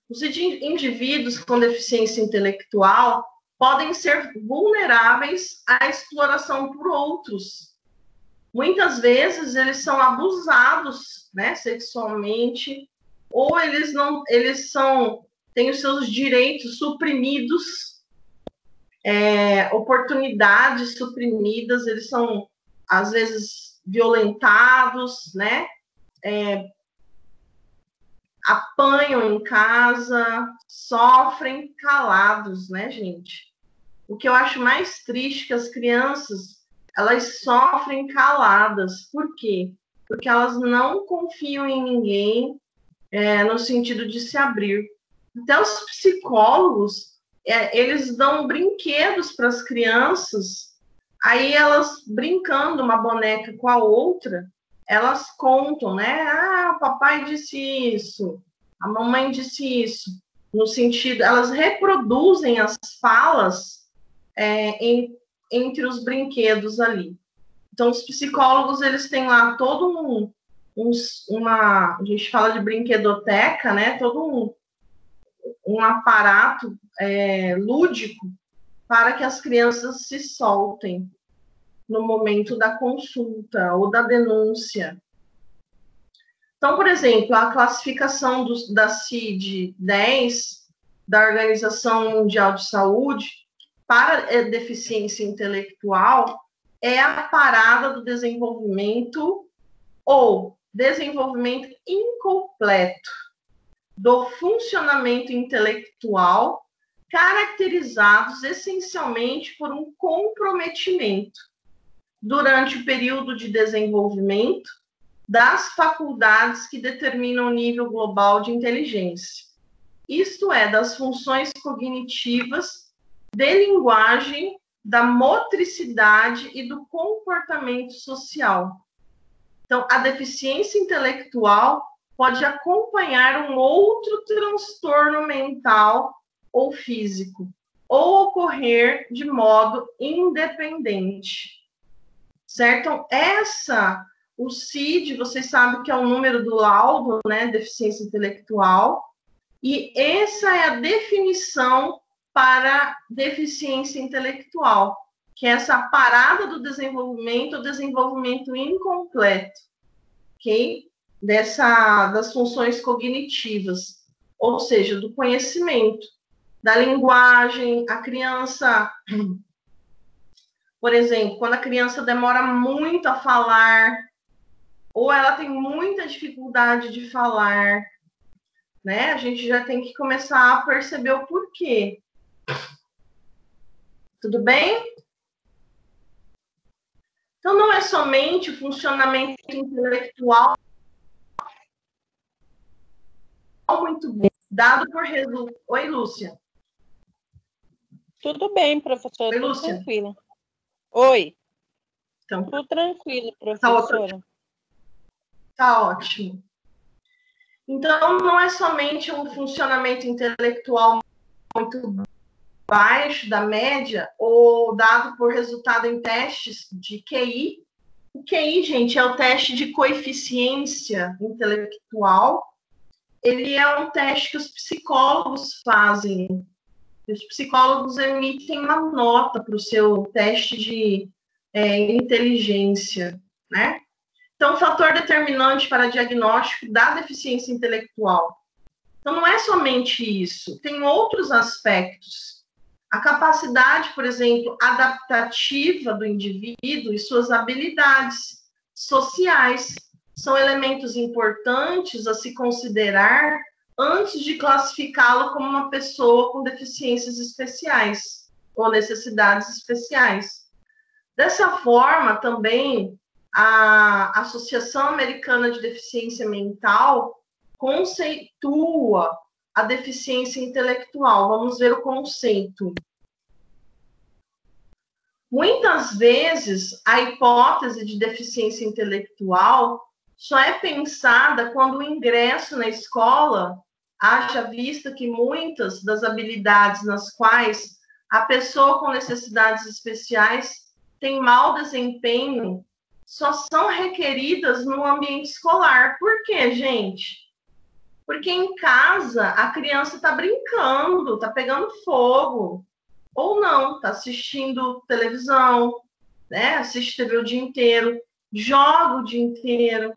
Os indivíduos com deficiência intelectual podem ser vulneráveis à exploração por outros. Muitas vezes eles são abusados, né, sexualmente, ou eles têm os seus direitos suprimidos, oportunidades suprimidas, eles são, às vezes, violentados, né, apanham em casa, sofrem calados, né, gente? O que eu acho mais triste é que as crianças, elas sofrem caladas. Por quê? Porque elas não confiam em ninguém, no sentido de se abrir. Até os psicólogos, eles dão brinquedos para as crianças, aí elas, brincando uma boneca com a outra, elas contam, né? Ah, o papai disse isso, a mamãe disse isso. No sentido, elas reproduzem as falas entre os brinquedos ali. Então, os psicólogos, eles têm lá todo a gente fala de brinquedoteca, né? Todo um aparato lúdico para que as crianças se soltem no momento da consulta ou da denúncia. Então, por exemplo, a classificação da CID-10, da Organização Mundial de Saúde, para deficiência intelectual, é a parada do desenvolvimento ou desenvolvimento incompleto do funcionamento intelectual, caracterizados essencialmente por um comprometimento durante o período de desenvolvimento das faculdades que determinam o nível global de inteligência, isto é, das funções cognitivas, de linguagem, da motricidade e do comportamento social. Então, a deficiência intelectual pode acompanhar um outro transtorno mental ou físico, ou ocorrer de modo independente. certo? O CID, vocês sabem que é o número do laudo, né, deficiência intelectual, e essa é a definição para deficiência intelectual, que é essa parada do desenvolvimento, o desenvolvimento incompleto, ok? Das funções cognitivas, ou seja, do conhecimento, da linguagem. A criança, por exemplo, quando a criança demora muito a falar, ou ela tem muita dificuldade de falar, né? A gente já tem que começar a perceber o porquê. Tudo bem? Então, não é somente o funcionamento intelectual muito bem, dado por resultado. Oi, Lúcia. Tudo bem, professora, Oi, tudo Lúcia. tranquilo. Oi. Então, tudo tranquilo, professora. Tá ótimo. Então, não é somente um funcionamento intelectual muito baixo da média, ou dado por resultado em testes de QI. O QI, gente, é o teste de coeficiência intelectual. Ele é um teste que os psicólogos fazem. Os psicólogos emitem uma nota para o seu teste de inteligência, né? Então, fator determinante para diagnóstico da deficiência intelectual. Então, não é somente isso, tem outros aspectos. A capacidade, por exemplo, adaptativa do indivíduo e suas habilidades sociais são elementos importantes a se considerar antes de classificá-lo como uma pessoa com deficiências especiais ou necessidades especiais. Dessa forma, também, a Associação Americana de Deficiência Mental conceitua a deficiência intelectual. Vamos ver o conceito. Muitas vezes, a hipótese de deficiência intelectual só é pensada quando o ingresso na escola, haja vista que muitas das habilidades nas quais a pessoa com necessidades especiais tem mau desempenho, só são requeridas no ambiente escolar. Por quê, gente? Porque em casa a criança está brincando, está pegando fogo, ou não, está assistindo televisão, né? Assiste TV o dia inteiro, joga o dia inteiro.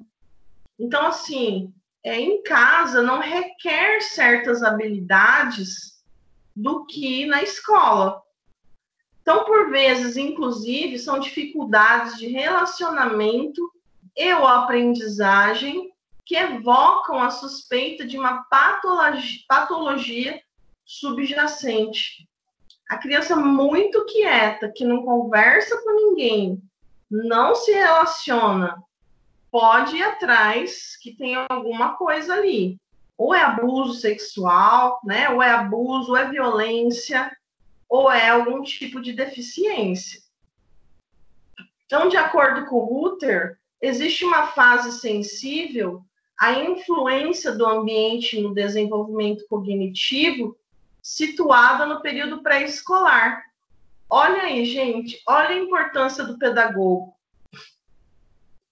Então, assim, em casa não requer certas habilidades do que na escola. Então, por vezes, inclusive, são dificuldades de relacionamento e ou aprendizagem que evocam a suspeita de uma patologia subjacente. A criança muito quieta, que não conversa com ninguém, não se relaciona, pode ir atrás que tem alguma coisa ali. Ou é abuso sexual, né? Ou é abuso, ou é violência, ou é algum tipo de deficiência. Então, de acordo com o Ruther, existe uma fase sensível à influência do ambiente no desenvolvimento cognitivo situada no período pré-escolar. Olha aí, gente, olha a importância do pedagogo.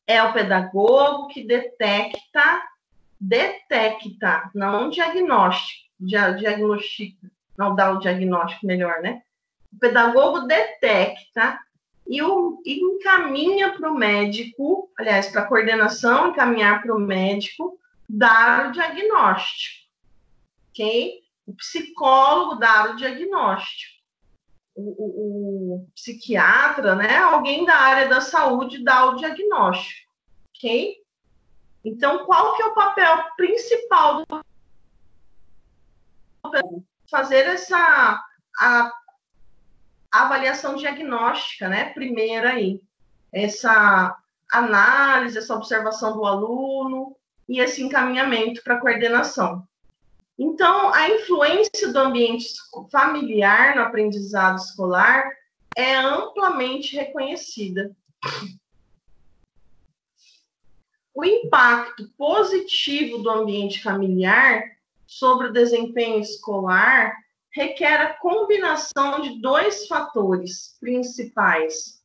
É o pedagogo que detecta, não diagnostica, não dá o diagnóstico melhor, né? O pedagogo detecta e encaminha para o médico, aliás, para a coordenação, encaminhar para o médico, dar o diagnóstico, ok? O psicólogo dá o diagnóstico. O psiquiatra, né? Alguém da área da saúde dá o diagnóstico, ok? Então, qual que é o papel principal do fazer a avaliação diagnóstica, né? Primeiro aí, essa análise, essa observação do aluno e esse encaminhamento para a coordenação. Então, a influência do ambiente familiar no aprendizado escolar é amplamente reconhecida. O impacto positivo do ambiente familiar sobre o desempenho escolar requer a combinação de dois fatores principais.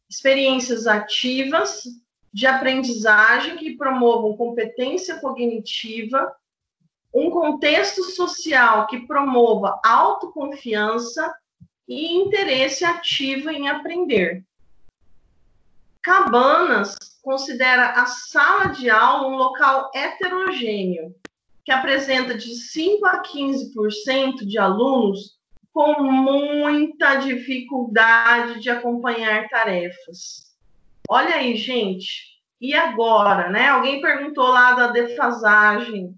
experiências ativas de aprendizagem que promovam competência cognitiva, um contexto social que promova autoconfiança e interesse ativo em aprender. Cabanas considera a sala de aula um local heterogêneo, que apresenta de 5 a 15% de alunos com muita dificuldade de acompanhar tarefas. Olha aí, gente. E agora, né? Alguém perguntou lá da defasagem.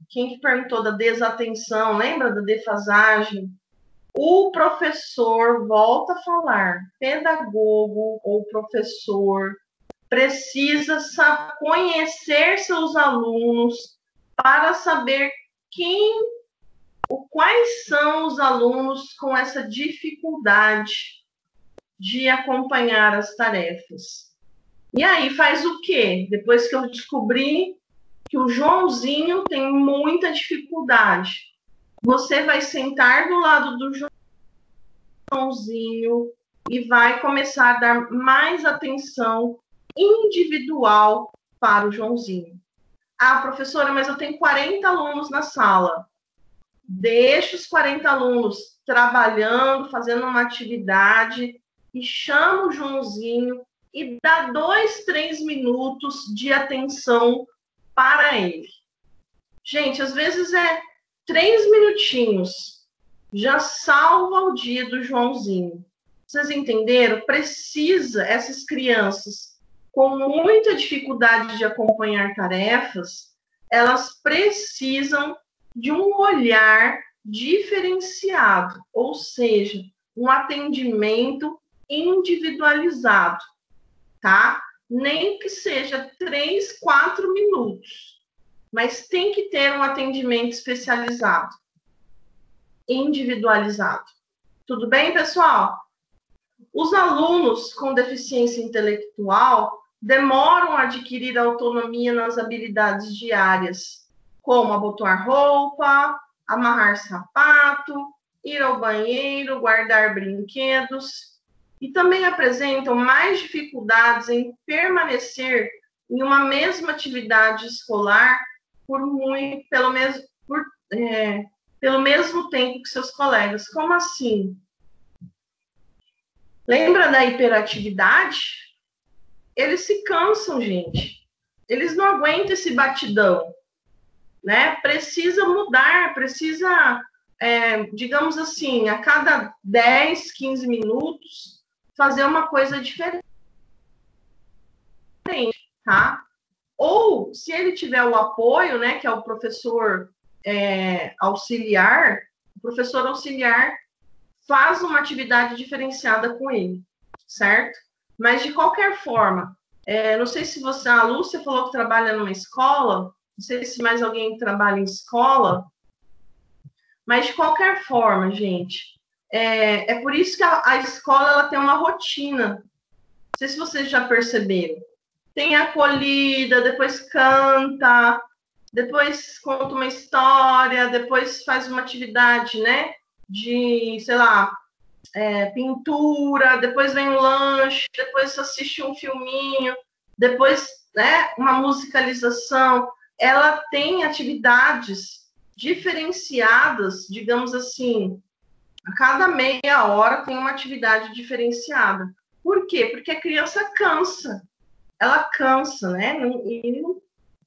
Quem que perguntou da desatenção? Lembra da defasagem? O professor, volta a falar, pedagogo ou professor, precisa conhecer seus alunos para saber quais são os alunos com essa dificuldade de acompanhar as tarefas. E aí faz o quê? Depois que eu descobri que o Joãozinho tem muita dificuldade, você vai sentar do lado do Joãozinho e vai começar a dar mais atenção individual para o Joãozinho. Ah, professora, mas eu tenho 40 alunos na sala. Deixa os 40 alunos trabalhando, fazendo uma atividade e chama o Joãozinho e dá 2, 3 minutos de atenção para ele. Gente, às vezes 3 minutinhos já salva o dia do Joãozinho. Vocês entenderam? Essas crianças com muita dificuldade de acompanhar tarefas, elas precisam de um olhar diferenciado, ou seja, um atendimento individualizado, tá? Nem que seja 3, 4 minutos, mas tem que ter um atendimento especializado, individualizado. Tudo bem, pessoal? Os alunos com deficiência intelectual demoram a adquirir autonomia nas habilidades diárias, como abotoar roupa, amarrar sapato, ir ao banheiro, guardar brinquedos, e também apresentam mais dificuldades em permanecer em uma mesma atividade escolar pelo mesmo tempo que seus colegas. Como assim? Lembra da hiperatividade? Eles se cansam, gente. Eles não aguentam esse batidão, né? Precisa mudar, precisa, digamos assim, a cada 10, 15 minutos, fazer uma coisa diferente, tá? Ou, se ele tiver o apoio, né, que é o professor auxiliar, o professor auxiliar faz uma atividade diferenciada com ele, certo? Mas, de qualquer forma, não sei se a Lúcia falou que trabalha numa escola, não sei se mais alguém trabalha em escola, mas, de qualquer forma, gente, é por isso que a escola ela tem uma rotina. Não sei se vocês já perceberam. Tem acolhida, depois canta, depois conta uma história, depois faz uma atividade, né? De, sei lá, pintura, depois vem um lanche, depois assiste um filminho, depois, né, uma musicalização. Ela tem atividades diferenciadas, digamos assim, a cada meia hora tem uma atividade diferenciada. Por quê? Porque a criança cansa. Ela cansa, né? E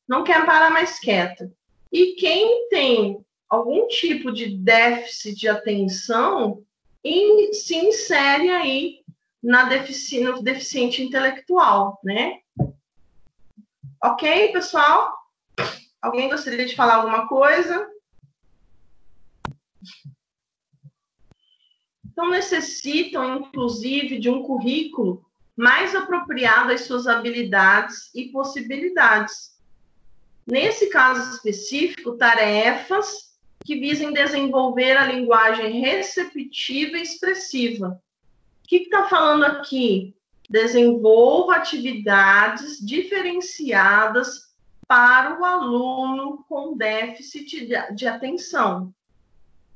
não quer parar mais quieta. E quem tem algum tipo de déficit de atenção se insere aí no deficiente intelectual, né? Ok, pessoal? Alguém gostaria de falar alguma coisa? Então, necessitam, inclusive, de um currículo mais apropriado às suas habilidades e possibilidades. Nesse caso específico, tarefas que visem desenvolver a linguagem receptiva e expressiva. O que está falando aqui? Desenvolva atividades diferenciadas para o aluno com déficit de atenção,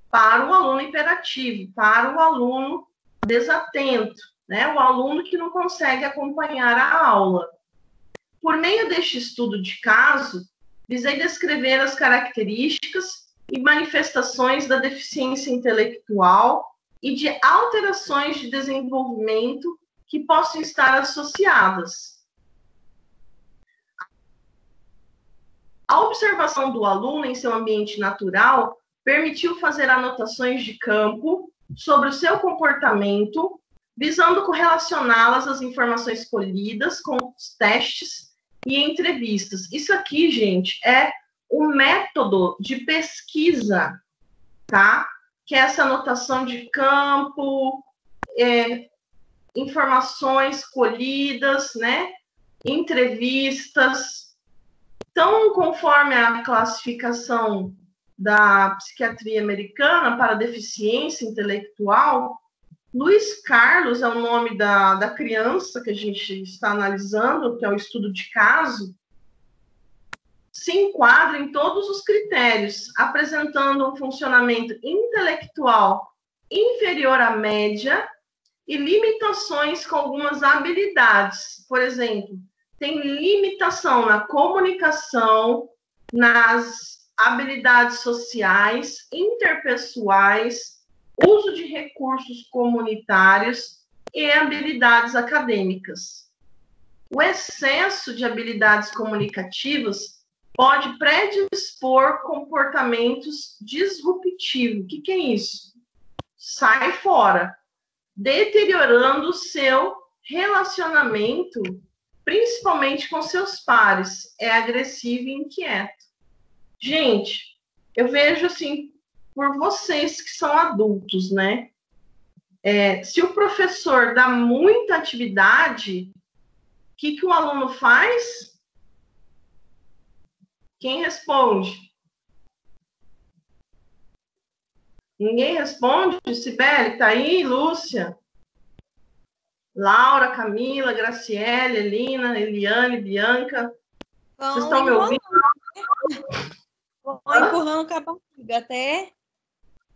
para o aluno hiperativo, para o aluno desatento, né? O aluno que não consegue acompanhar a aula. Por meio deste estudo de caso, visei descrever as características e manifestações da deficiência intelectual e de alterações de desenvolvimento que possam estar associadas. A observação do aluno em seu ambiente natural permitiu fazer anotações de campo sobre o seu comportamento, visando correlacioná-las às informações colhidas com os testes e entrevistas. Isso aqui, gente, é o método de pesquisa, tá? Que é essa anotação de campo, informações colhidas, né? Entrevistas. Então, conforme a classificação da psiquiatria americana para deficiência intelectual, Luiz Carlos é o nome da criança que a gente está analisando, que é o estudo de caso, se enquadra em todos os critérios, apresentando um funcionamento intelectual inferior à média e limitações com algumas habilidades. Por exemplo, tem limitação na comunicação, nas habilidades sociais, interpessoais, uso de recursos comunitários e habilidades acadêmicas. O excesso de habilidades comunicativas pode predispor comportamentos disruptivos. O que é isso? Sai fora, deteriorando o seu relacionamento, principalmente com seus pares. É agressivo e inquieto. Gente, eu vejo assim, por vocês que são adultos, né? Se o professor dá muita atividade, o que o aluno faz? Quem responde? Ninguém responde? Sibeli, tá aí? Lúcia? Laura, Camila, Graciele, Elina, Eliane, Bianca. Vocês estão me ouvindo? Vou empurrando com a barriga, até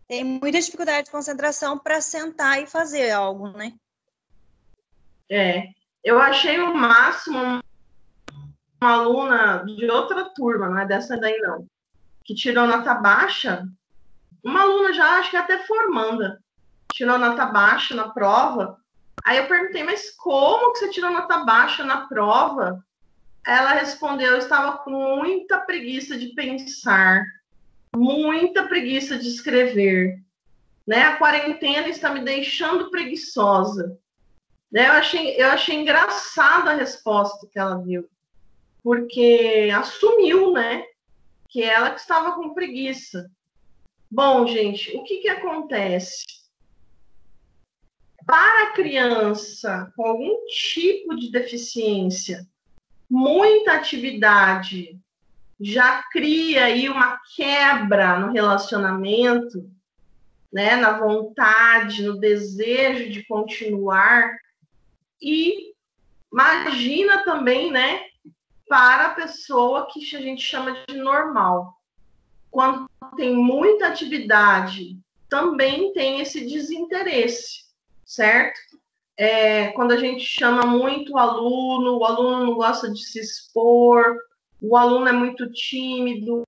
tem muita dificuldade de concentração para sentar e fazer algo, né? Eu achei o máximo uma aluna de outra turma, não é dessa daí não, que tirou nota baixa, uma aluna já, acho que até formanda, tirou nota baixa na prova. Aí eu perguntei, mas como que você tirou nota baixa na prova? Ela respondeu, eu estava com muita preguiça de pensar, muita preguiça de escrever, né? A quarentena está me deixando preguiçosa. Né? Eu achei engraçada a resposta que ela deu, porque assumiu, né, que ela que estava com preguiça. Bom, gente, o que acontece? Para a criança com algum tipo de deficiência, muita atividade já cria aí uma quebra no relacionamento, né, na vontade, no desejo de continuar. E imagina também, né, para a pessoa que a gente chama de normal. Quando tem muita atividade, também tem esse desinteresse, certo? Quando a gente chama muito o aluno não gosta de se expor, o aluno é muito tímido.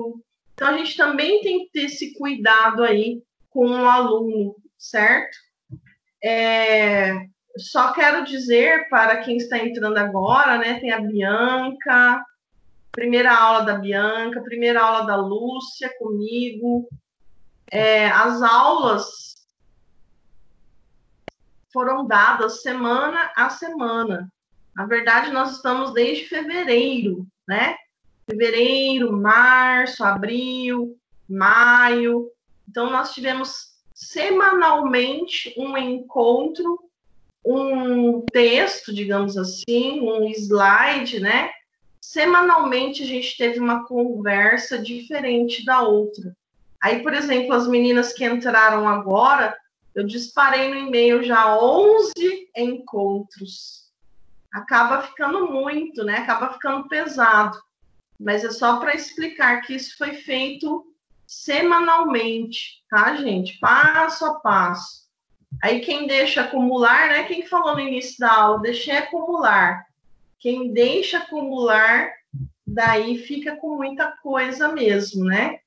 Então, a gente também tem que ter esse cuidado aí com o aluno, certo? Só quero dizer para quem está entrando agora, né, tem a Bianca, primeira aula da Bianca, primeira aula da Lúcia comigo. As aulas foram dadas semana a semana. Na verdade, nós estamos desde fevereiro, né? Fevereiro, março, abril, maio. Então, nós tivemos semanalmente um encontro, um texto, digamos assim, um slide, né? Semanalmente a gente teve uma conversa diferente da outra. Aí, por exemplo, as meninas que entraram agora, eu disparei no e-mail já 11 encontros. Acaba ficando muito, né? Acaba ficando pesado. Mas é só para explicar que isso foi feito semanalmente, tá, gente? Passo a passo. Aí quem deixa acumular, né? Quem falou no início da aula, deixei acumular. Quem deixa acumular, daí fica com muita coisa mesmo, né?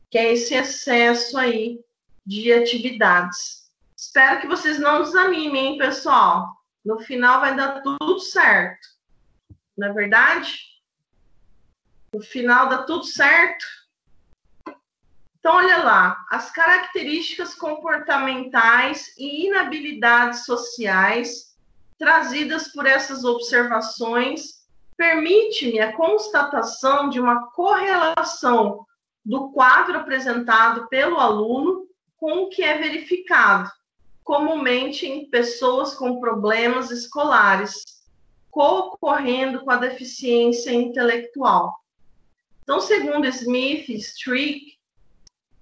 Que é esse excesso aí de atividades. Espero que vocês não desanimem, hein, pessoal? No final vai dar tudo certo. Não é verdade? No final dá tudo certo. Então, olha lá, as características comportamentais e inabilidades sociais trazidas por essas observações permite-me a constatação de uma correlação do quadro apresentado pelo aluno com o que é verificado, comumente em pessoas com problemas escolares, concorrendo com a deficiência intelectual. Então, segundo Smith e Strick,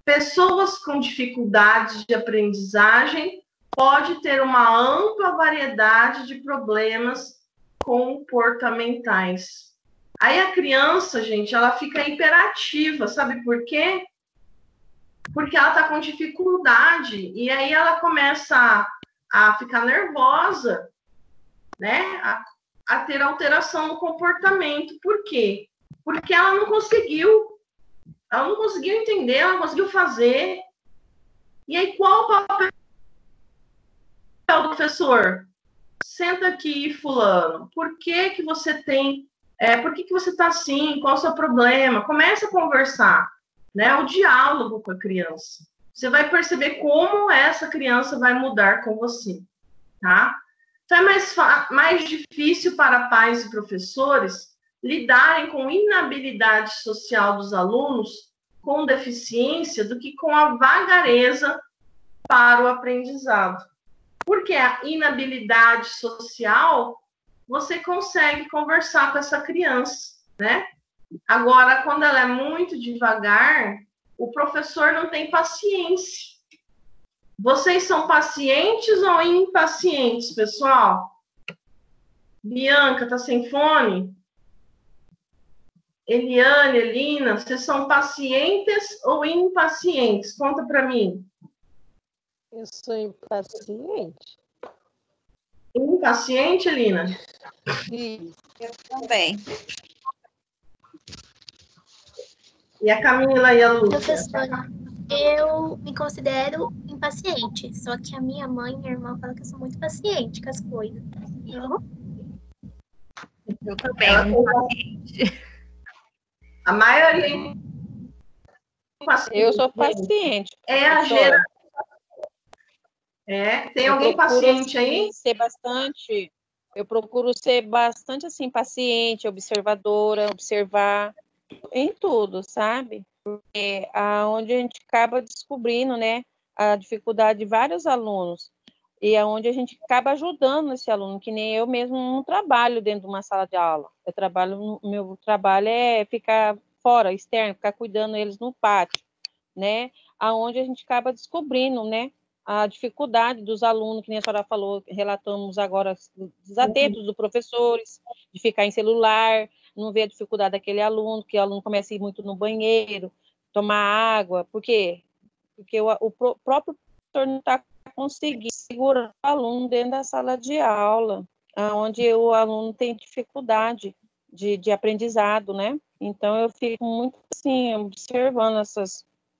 pessoas com dificuldades de aprendizagem pode ter uma ampla variedade de problemas comportamentais. Aí a criança, gente, ela fica hiperativa, sabe por quê? Porque ela está com dificuldade, e aí ela começa a ficar nervosa, né? A ter alteração no comportamento. Por quê? Porque ela não conseguiu entender, ela não conseguiu fazer. E aí, qual o papel do professor? Senta aqui, fulano. Por que você tem... por que você está assim? Qual é o seu problema? Começa a conversar, né? O diálogo com a criança. Você vai perceber como essa criança vai mudar com você, tá? Então, é mais difícil para pais e professores lidarem com inabilidade social dos alunos com deficiência do que com a vagareza para o aprendizado. Porque a inabilidade social, você consegue conversar com essa criança, né? Agora, quando ela é muito devagar, o professor não tem paciência. Vocês são pacientes ou impacientes, pessoal? Bianca, tá sem fone? Eliane, Elina, vocês são pacientes ou impacientes? Conta para mim. Eu sou impaciente. Impaciente, Elina? Eu também. E a Camila e a Lúcia? Professora, eu me considero impaciente, só que a minha mãe e minha irmã falam que eu sou muito paciente com as coisas. Eu também. A maioria Eu sou paciente. É a geração. Tem alguém paciente aí? Eu procuro ser bastante assim, paciente, observadora, observar em tudo, sabe? Porque aonde a gente acaba descobrindo, né, a dificuldade de vários alunos e aonde a gente acaba ajudando esse aluno, que nem eu mesmo não trabalho dentro de uma sala de aula. Meu trabalho é ficar fora, externo, ficar cuidando deles no pátio, né? Aonde a gente acaba descobrindo, né, a dificuldade dos alunos, que nem a senhora falou, relatamos agora desatentos dos professores, de ficar em celular, não ver a dificuldade daquele aluno, que o aluno começa a ir muito no banheiro, tomar água. Por quê? Porque o próprio professor não está conseguindo segurar o aluno dentro da sala de aula, onde o aluno tem dificuldade de aprendizado, né? Então, eu fico muito, assim, observando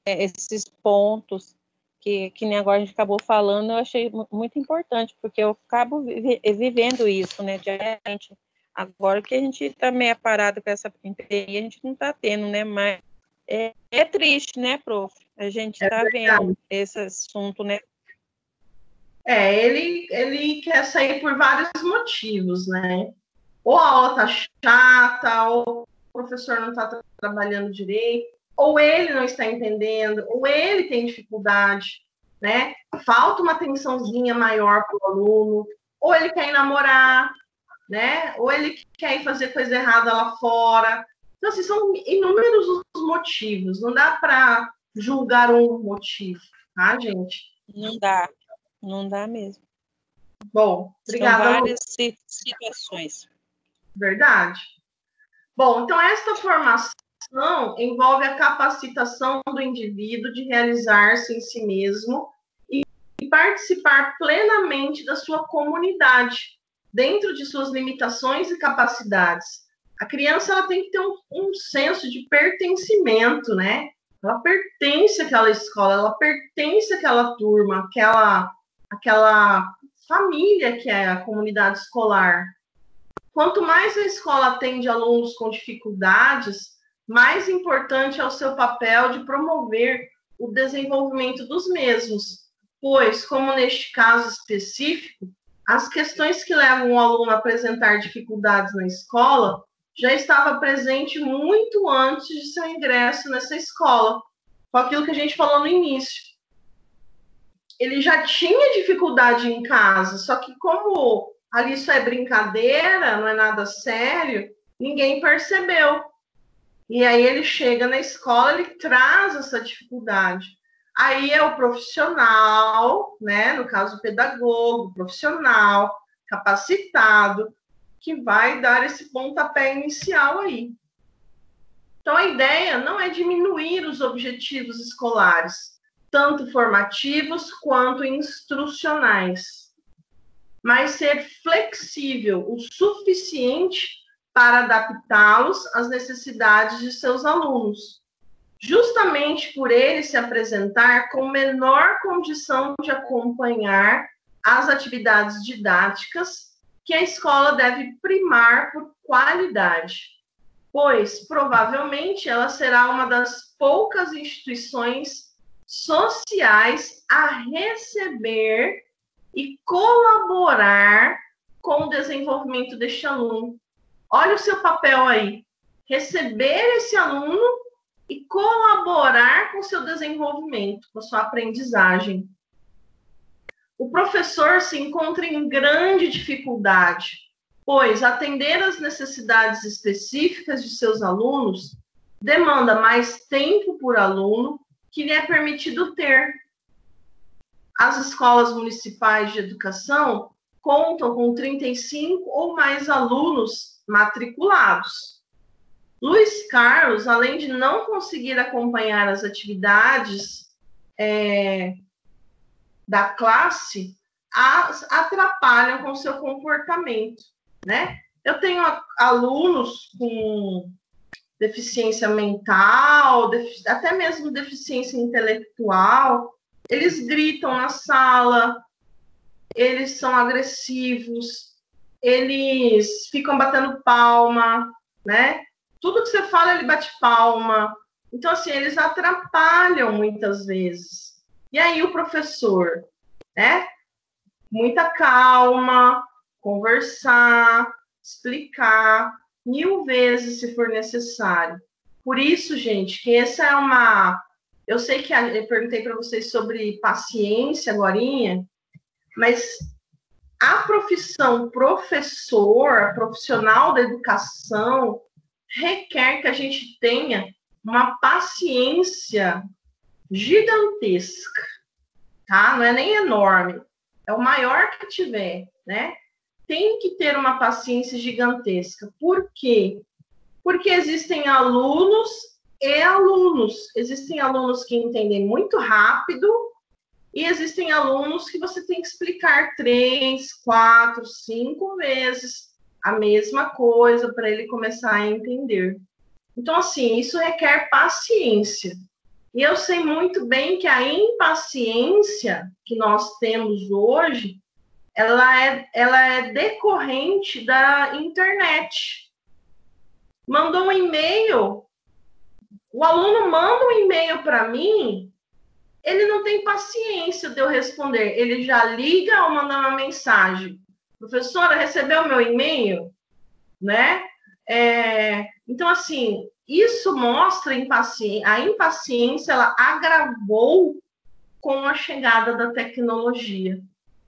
esses pontos que nem agora a gente acabou falando, eu achei muito importante, porque eu acabo vivendo isso, né, diariamente. Agora que a gente está meio parado com essa pandemia, a gente não está tendo, né, mas é triste, né, prof? A gente está vendo esse assunto, né? Ele quer sair por vários motivos, né? Ou a aula tá chata, ou o professor não está trabalhando direito, ou ele não está entendendo, ou ele tem dificuldade, né? Falta uma atençãozinha maior para o aluno, ou ele quer ir namorar, né? Ou ele quer ir fazer coisa errada lá fora. Então, assim, são inúmeros os motivos. Não dá para julgar um motivo, tá, gente? Não dá mesmo. Bom, obrigada. São várias situações. Verdade. Bom, então esta formação envolve a capacitação do indivíduo de realizar-se em si mesmo e participar plenamente da sua comunidade, dentro de suas limitações e capacidades. A criança ela tem que ter um senso de pertencimento, né? Ela pertence àquela escola, ela pertence àquela turma, àquela família que é a comunidade escolar. Quanto mais a escola atende alunos com dificuldades, mais importante é o seu papel de promover o desenvolvimento dos mesmos, pois, como neste caso específico, as questões que levam o aluno a apresentar dificuldades na escola já estava presente muito antes de seu ingresso nessa escola, com aquilo que a gente falou no início. Ele já tinha dificuldade em casa, só que como ali isso é brincadeira, não é nada sério, ninguém percebeu. E aí ele chega na escola, ele traz essa dificuldade. Aí é o profissional, né, no caso o pedagogo, profissional, capacitado, que vai dar esse pontapé inicial aí. Então, a ideia não é diminuir os objetivos escolares, tanto formativos quanto instrucionais, mas ser flexível o suficiente para adaptá-los às necessidades de seus alunos, justamente por ele se apresentar com menor condição de acompanhar as atividades didáticas que a escola deve primar por qualidade, pois, provavelmente, ela será uma das poucas instituições sociais a receber e colaborar com o desenvolvimento deste aluno. Olha o seu papel aí, receber esse aluno e colaborar com o seu desenvolvimento, com a sua aprendizagem. O professor se encontra em grande dificuldade, pois atender às necessidades específicas de seus alunos demanda mais tempo por aluno que lhe é permitido ter. As escolas municipais de educação contam com 35 ou mais alunos matriculados. Luiz Carlos, além de não conseguir acompanhar as atividades da classe, atrapalham com seu comportamento, né? Eu tenho alunos com deficiência mental, até mesmo deficiência intelectual, eles gritam na sala, eles são agressivos, eles ficam batendo palma, né? Tudo que você fala, ele bate palma. Então, assim, eles atrapalham muitas vezes. E aí o professor, né? Muita calma, conversar, explicar 1000 vezes se for necessário. Por isso, gente, que essa é uma... Eu sei que eu perguntei para vocês sobre paciência agorinha, mas a profissão professor, profissional da educação, requer que a gente tenha uma paciência gigantesca, tá? Não é nem enorme, é o maior que tiver, né? Tem que ter uma paciência gigantesca. Por quê? Porque existem alunos e alunos. Existem alunos que entendem muito rápido e existem alunos que você tem que explicar 3, 4, 5 vezes a mesma coisa para ele começar a entender. Então, assim, isso requer paciência. E eu sei muito bem que a impaciência que nós temos hoje, ela é decorrente da internet. Mandou um e-mail, o aluno manda um e-mail para mim, ele não tem paciência de eu responder, ele já liga ou manda uma mensagem. Professora, recebeu meu e-mail? Né? Então, assim, isso mostra a impaciência, ela agravou com a chegada da tecnologia,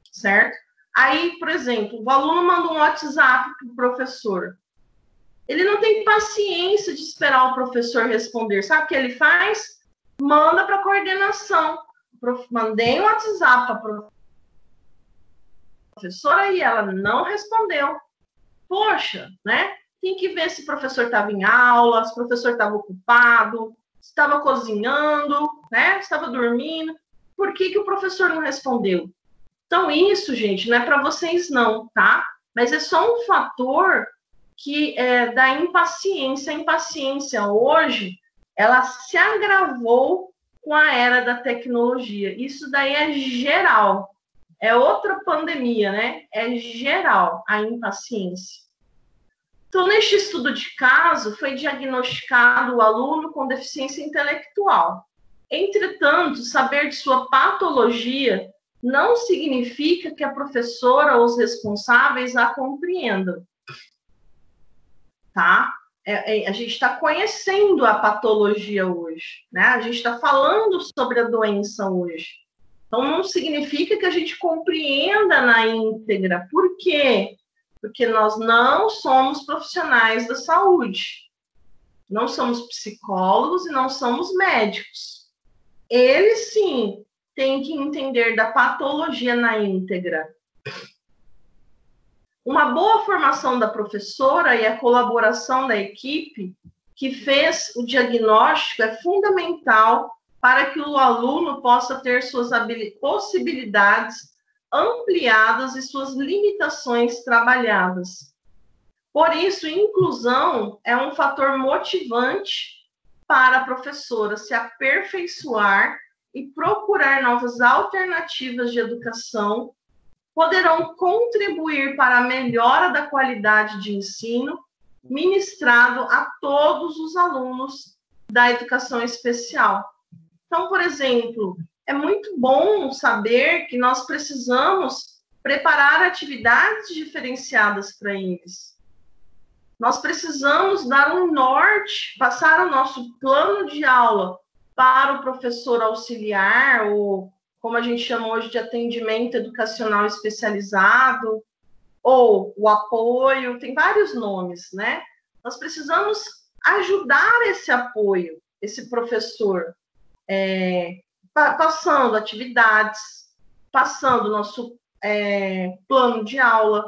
certo? Aí, por exemplo, o aluno manda um WhatsApp para o professor. Ele não tem paciência de esperar o professor responder. Sabe o que ele faz? Manda para a coordenação. Mandei um WhatsApp para a professora e ela não respondeu. Poxa, né? Tem que ver se o professor estava em aula, se o professor estava ocupado, se estava cozinhando, né? Se estava dormindo. por que o professor não respondeu? Então, isso, gente, não é para vocês não, tá? Mas é só um fator que da impaciência. A impaciência hoje, ela se agravou com a era da tecnologia. Isso daí é geral. É outra pandemia, né? É geral a impaciência. Então, neste estudo de caso, foi diagnosticado o aluno com deficiência intelectual. Entretanto, saber de sua patologia não significa que a professora ou os responsáveis a compreendam. Tá? A gente está conhecendo a patologia hoje, né? A gente está falando sobre a doença hoje. Então, não significa que a gente compreenda na íntegra. Por quê? Porque nós não somos profissionais da saúde. Não somos psicólogos e não somos médicos. Eles, sim, têm que entender da patologia na íntegra. Uma boa formação da professora e a colaboração da equipe que fez o diagnóstico é fundamental para que o aluno possa ter suas possibilidades ampliadas e suas limitações trabalhadas. Por isso, inclusão é um fator motivante para a professora se aperfeiçoar e procurar novas alternativas de educação, poderão contribuir para a melhora da qualidade de ensino ministrado a todos os alunos da educação especial. Então, por exemplo, é muito bom saber que nós precisamos preparar atividades diferenciadas para eles. Nós precisamos dar um norte, passar o nosso plano de aula para o professor auxiliar, ou como a gente chama hoje de atendimento educacional especializado, ou o apoio, tem vários nomes, né? Nós precisamos ajudar esse apoio, esse professor, passando atividades, passando nosso plano de aula,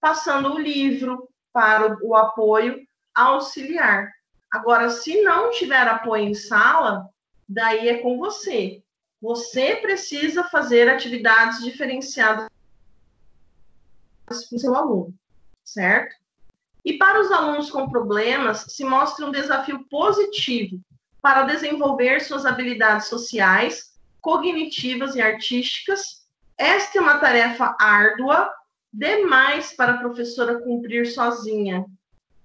passando o livro para o apoio auxiliar. Agora, se não tiver apoio em sala, daí é com você. Você precisa fazer atividades diferenciadas para o seu aluno, certo? E para os alunos com problemas, se mostra um desafio positivo para desenvolver suas habilidades sociais, cognitivas e artísticas. Esta é uma tarefa árdua demais para a professora cumprir sozinha.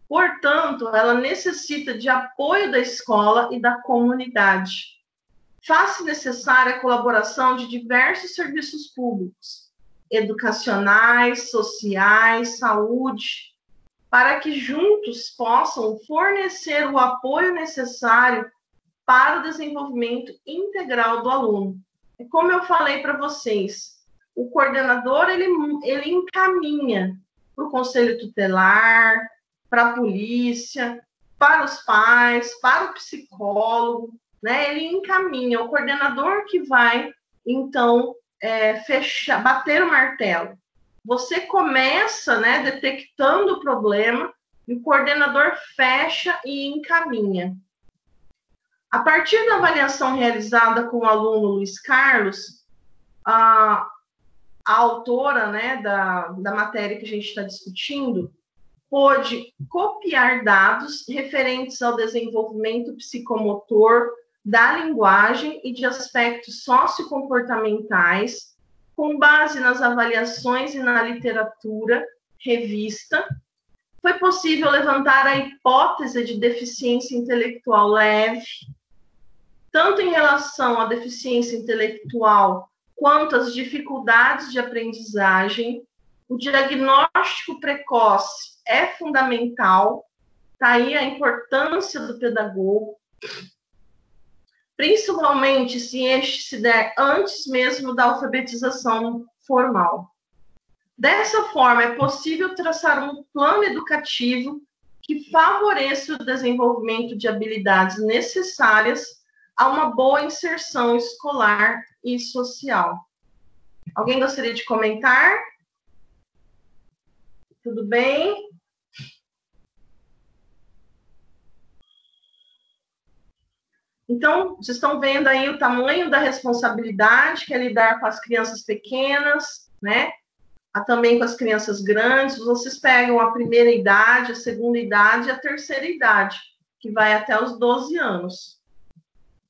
Portanto, ela necessita de apoio da escola e da comunidade. Faz-se necessária a colaboração de diversos serviços públicos, educacionais, sociais, saúde, para que juntos possam fornecer o apoio necessário para o desenvolvimento integral do aluno. E como eu falei para vocês, o coordenador, ele encaminha para o conselho tutelar, para a polícia, para os pais, para o psicólogo, né? Ele encaminha, o coordenador que vai, então, bater o martelo. Você começa, né, detectando o problema, e o coordenador fecha e encaminha. A partir da avaliação realizada com o aluno Luiz Carlos, a autora, né, da matéria que a gente está discutindo, pôde copiar dados referentes ao desenvolvimento psicomotor da linguagem e de aspectos sociocomportamentais, com base nas avaliações e na literatura revista. Foi possível levantar a hipótese de deficiência intelectual leve, tanto em relação à deficiência intelectual quanto às dificuldades de aprendizagem. O diagnóstico precoce é fundamental, tá aí a importância do pedagogo, principalmente se este se der antes mesmo da alfabetização formal. Dessa forma, é possível traçar um plano educativo que favoreça o desenvolvimento de habilidades necessárias a uma boa inserção escolar e social. Alguém gostaria de comentar? Tudo bem? Então, Vocês estão vendo aí o tamanho da responsabilidade que é lidar com as crianças pequenas, né? Também com as crianças grandes. Vocês pegam a primeira idade, a segunda idade e a terceira idade, que vai até os 12 anos.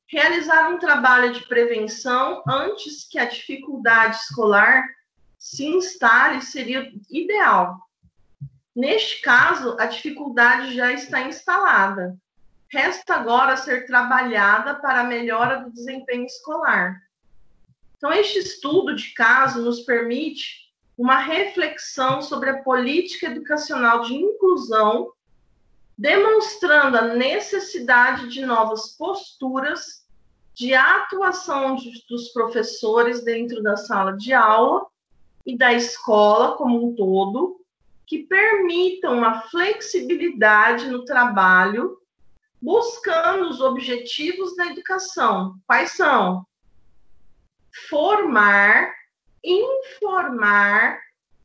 Realizar um trabalho de prevenção antes que a dificuldade escolar se instale seria ideal. Neste caso, a dificuldade já está instalada. Resta agora ser trabalhada para a melhora do desempenho escolar. Então, este estudo de caso nos permite uma reflexão sobre a política educacional de inclusão, demonstrando a necessidade de novas posturas de atuação dos professores dentro da sala de aula e da escola como um todo, que permitam uma flexibilidade no trabalho, buscando os objetivos da educação. Quais são? Formar, informar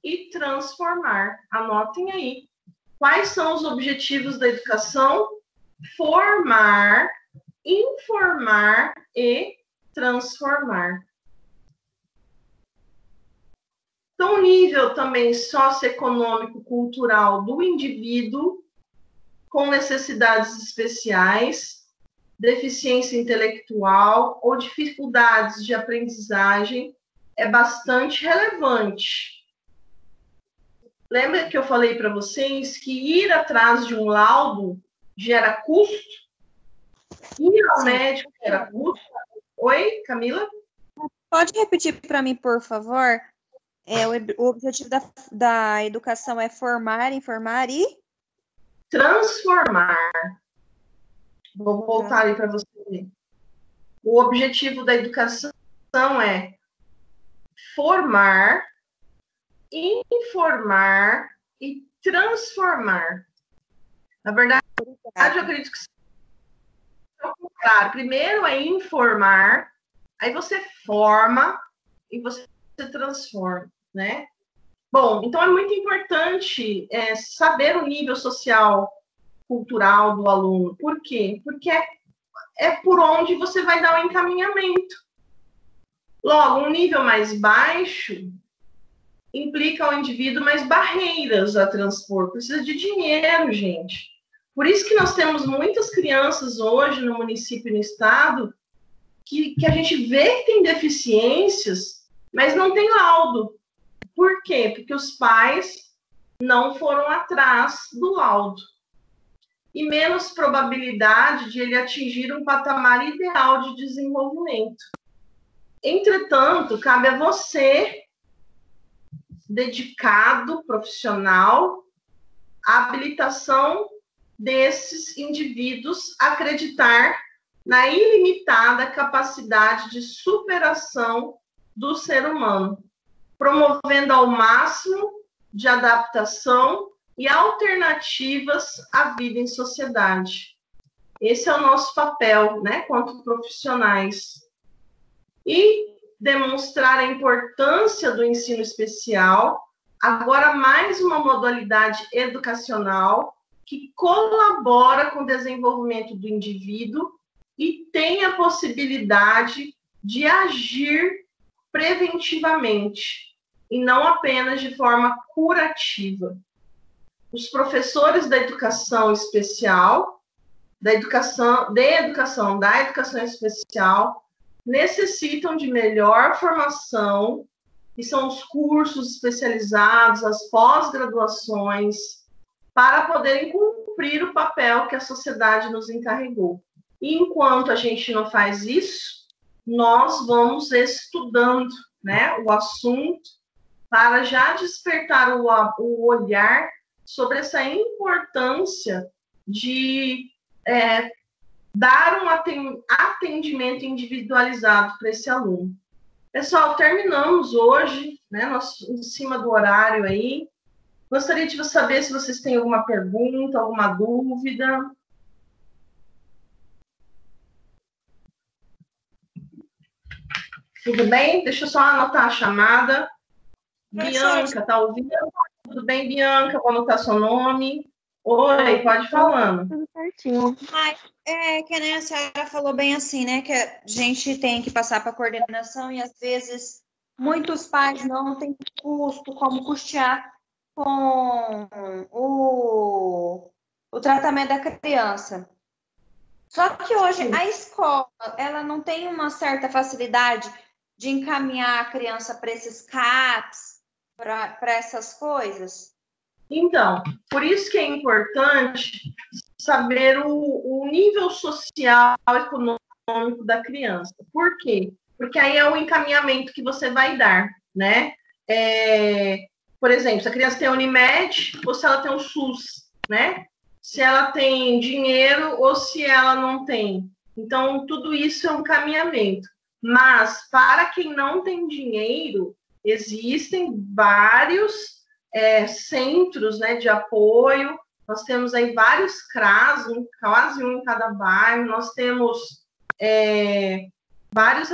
e transformar. Anotem aí. Quais são os objetivos da educação? Formar, informar e transformar. Então, o nível também socioeconômico cultural do indivíduo com necessidades especiais, deficiência intelectual ou dificuldades de aprendizagem é bastante relevante. Lembra que eu falei para vocês que ir atrás de um laudo gera custo? Ir ao médico gera custo? Oi, Camila? Pode repetir para mim, por favor? O objetivo da educação é formar, informar e... transformar. Vou voltar aí para você ver. O objetivo da educação é formar, informar e transformar. Na verdade, eu acredito que é o contrário. Primeiro é informar, aí você forma e você transforma, né? Bom, então é muito importante saber o nível social, cultural do aluno. Por quê? Porque é por onde você vai dar o encaminhamento. Logo, um nível mais baixo implica ao indivíduo mais barreiras a transpor. Precisa de dinheiro, gente. Por isso que nós temos muitas crianças hoje no município e no estado que a gente vê que tem deficiências, mas não tem laudo. Por quê? Porque os pais não foram atrás do laudo. E menos probabilidade de ele atingir um patamar ideal de desenvolvimento. Entretanto, cabe a você, dedicado, profissional, a habilitação desses indivíduos acreditar na ilimitada capacidade de superação do ser humano, promovendo ao máximo de adaptação e alternativas à vida em sociedade. Esse é o nosso papel, né, quanto profissionais. E demonstrar a importância do ensino especial, agora mais uma modalidade educacional que colabora com o desenvolvimento do indivíduo e tem a possibilidade de agir preventivamente e não apenas de forma curativa. Os professores da educação especial, da educação especial, necessitam de melhor formação, que são os cursos especializados, as pós-graduações, para poderem cumprir o papel que a sociedade nos encarregou. E enquanto a gente não faz isso, nós vamos estudando, né, o assunto para já despertar o olhar sobre essa importância de dar um atendimento individualizado para esse aluno. Pessoal, terminamos hoje, né, nós em cima do horário aí. Gostaria de saber se vocês têm alguma pergunta, alguma dúvida. Tudo bem? Deixa eu só anotar a chamada. Bianca, tá ouvindo? Tudo bem, Bianca? Vou anotar seu nome. Oi, pode ir falando. Tudo certinho. Mas que nem a senhora falou bem assim, né? Que a gente tem que passar para coordenação e às vezes muitos pais não têm custo como custear com o tratamento da criança. Só que hoje a escola ela não tem uma certa facilidade de encaminhar a criança para esses CAPs, para essas coisas. Então, por isso que é importante saber o nível social, econômico da criança. Por quê? Porque aí é o encaminhamento que você vai dar, né? Por exemplo, se a criança tem Unimed ou se ela tem o SUS, né? Se ela tem dinheiro ou se ela não tem. Então, tudo isso é um encaminhamento. Mas, para quem não tem dinheiro, existem vários centros, né, de apoio. Nós temos aí vários CRAS, quase um em cada bairro. Nós temos vários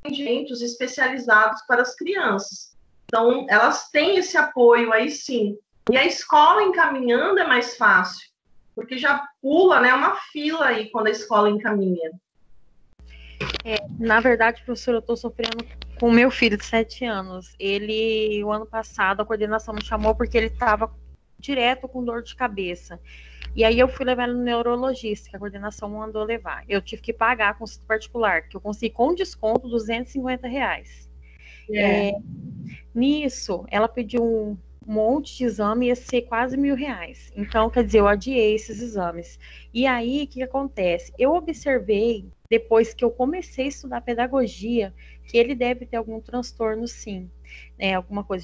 atendimentos especializados para as crianças. Então, elas têm esse apoio aí, sim. E a escola encaminhando é mais fácil, porque já pula, né, uma fila aí quando a escola encaminha. Na verdade, professora, eu estou sofrendo com o meu filho de 7 anos. Ele, o ano passado, a coordenação me chamou porque ele estava direto com dor de cabeça. E aí eu fui levar ele no neurologista, que a coordenação mandou levar. Eu tive que pagar a consulta particular, que eu consegui com desconto R$250. Nisso, ela pediu um monte de exame, ia ser quase R$1.000. Então, quer dizer, eu adiei esses exames. E aí, o que acontece? Eu observei, depois que eu comecei a estudar pedagogia, que ele deve ter algum transtorno, sim. Alguma coisa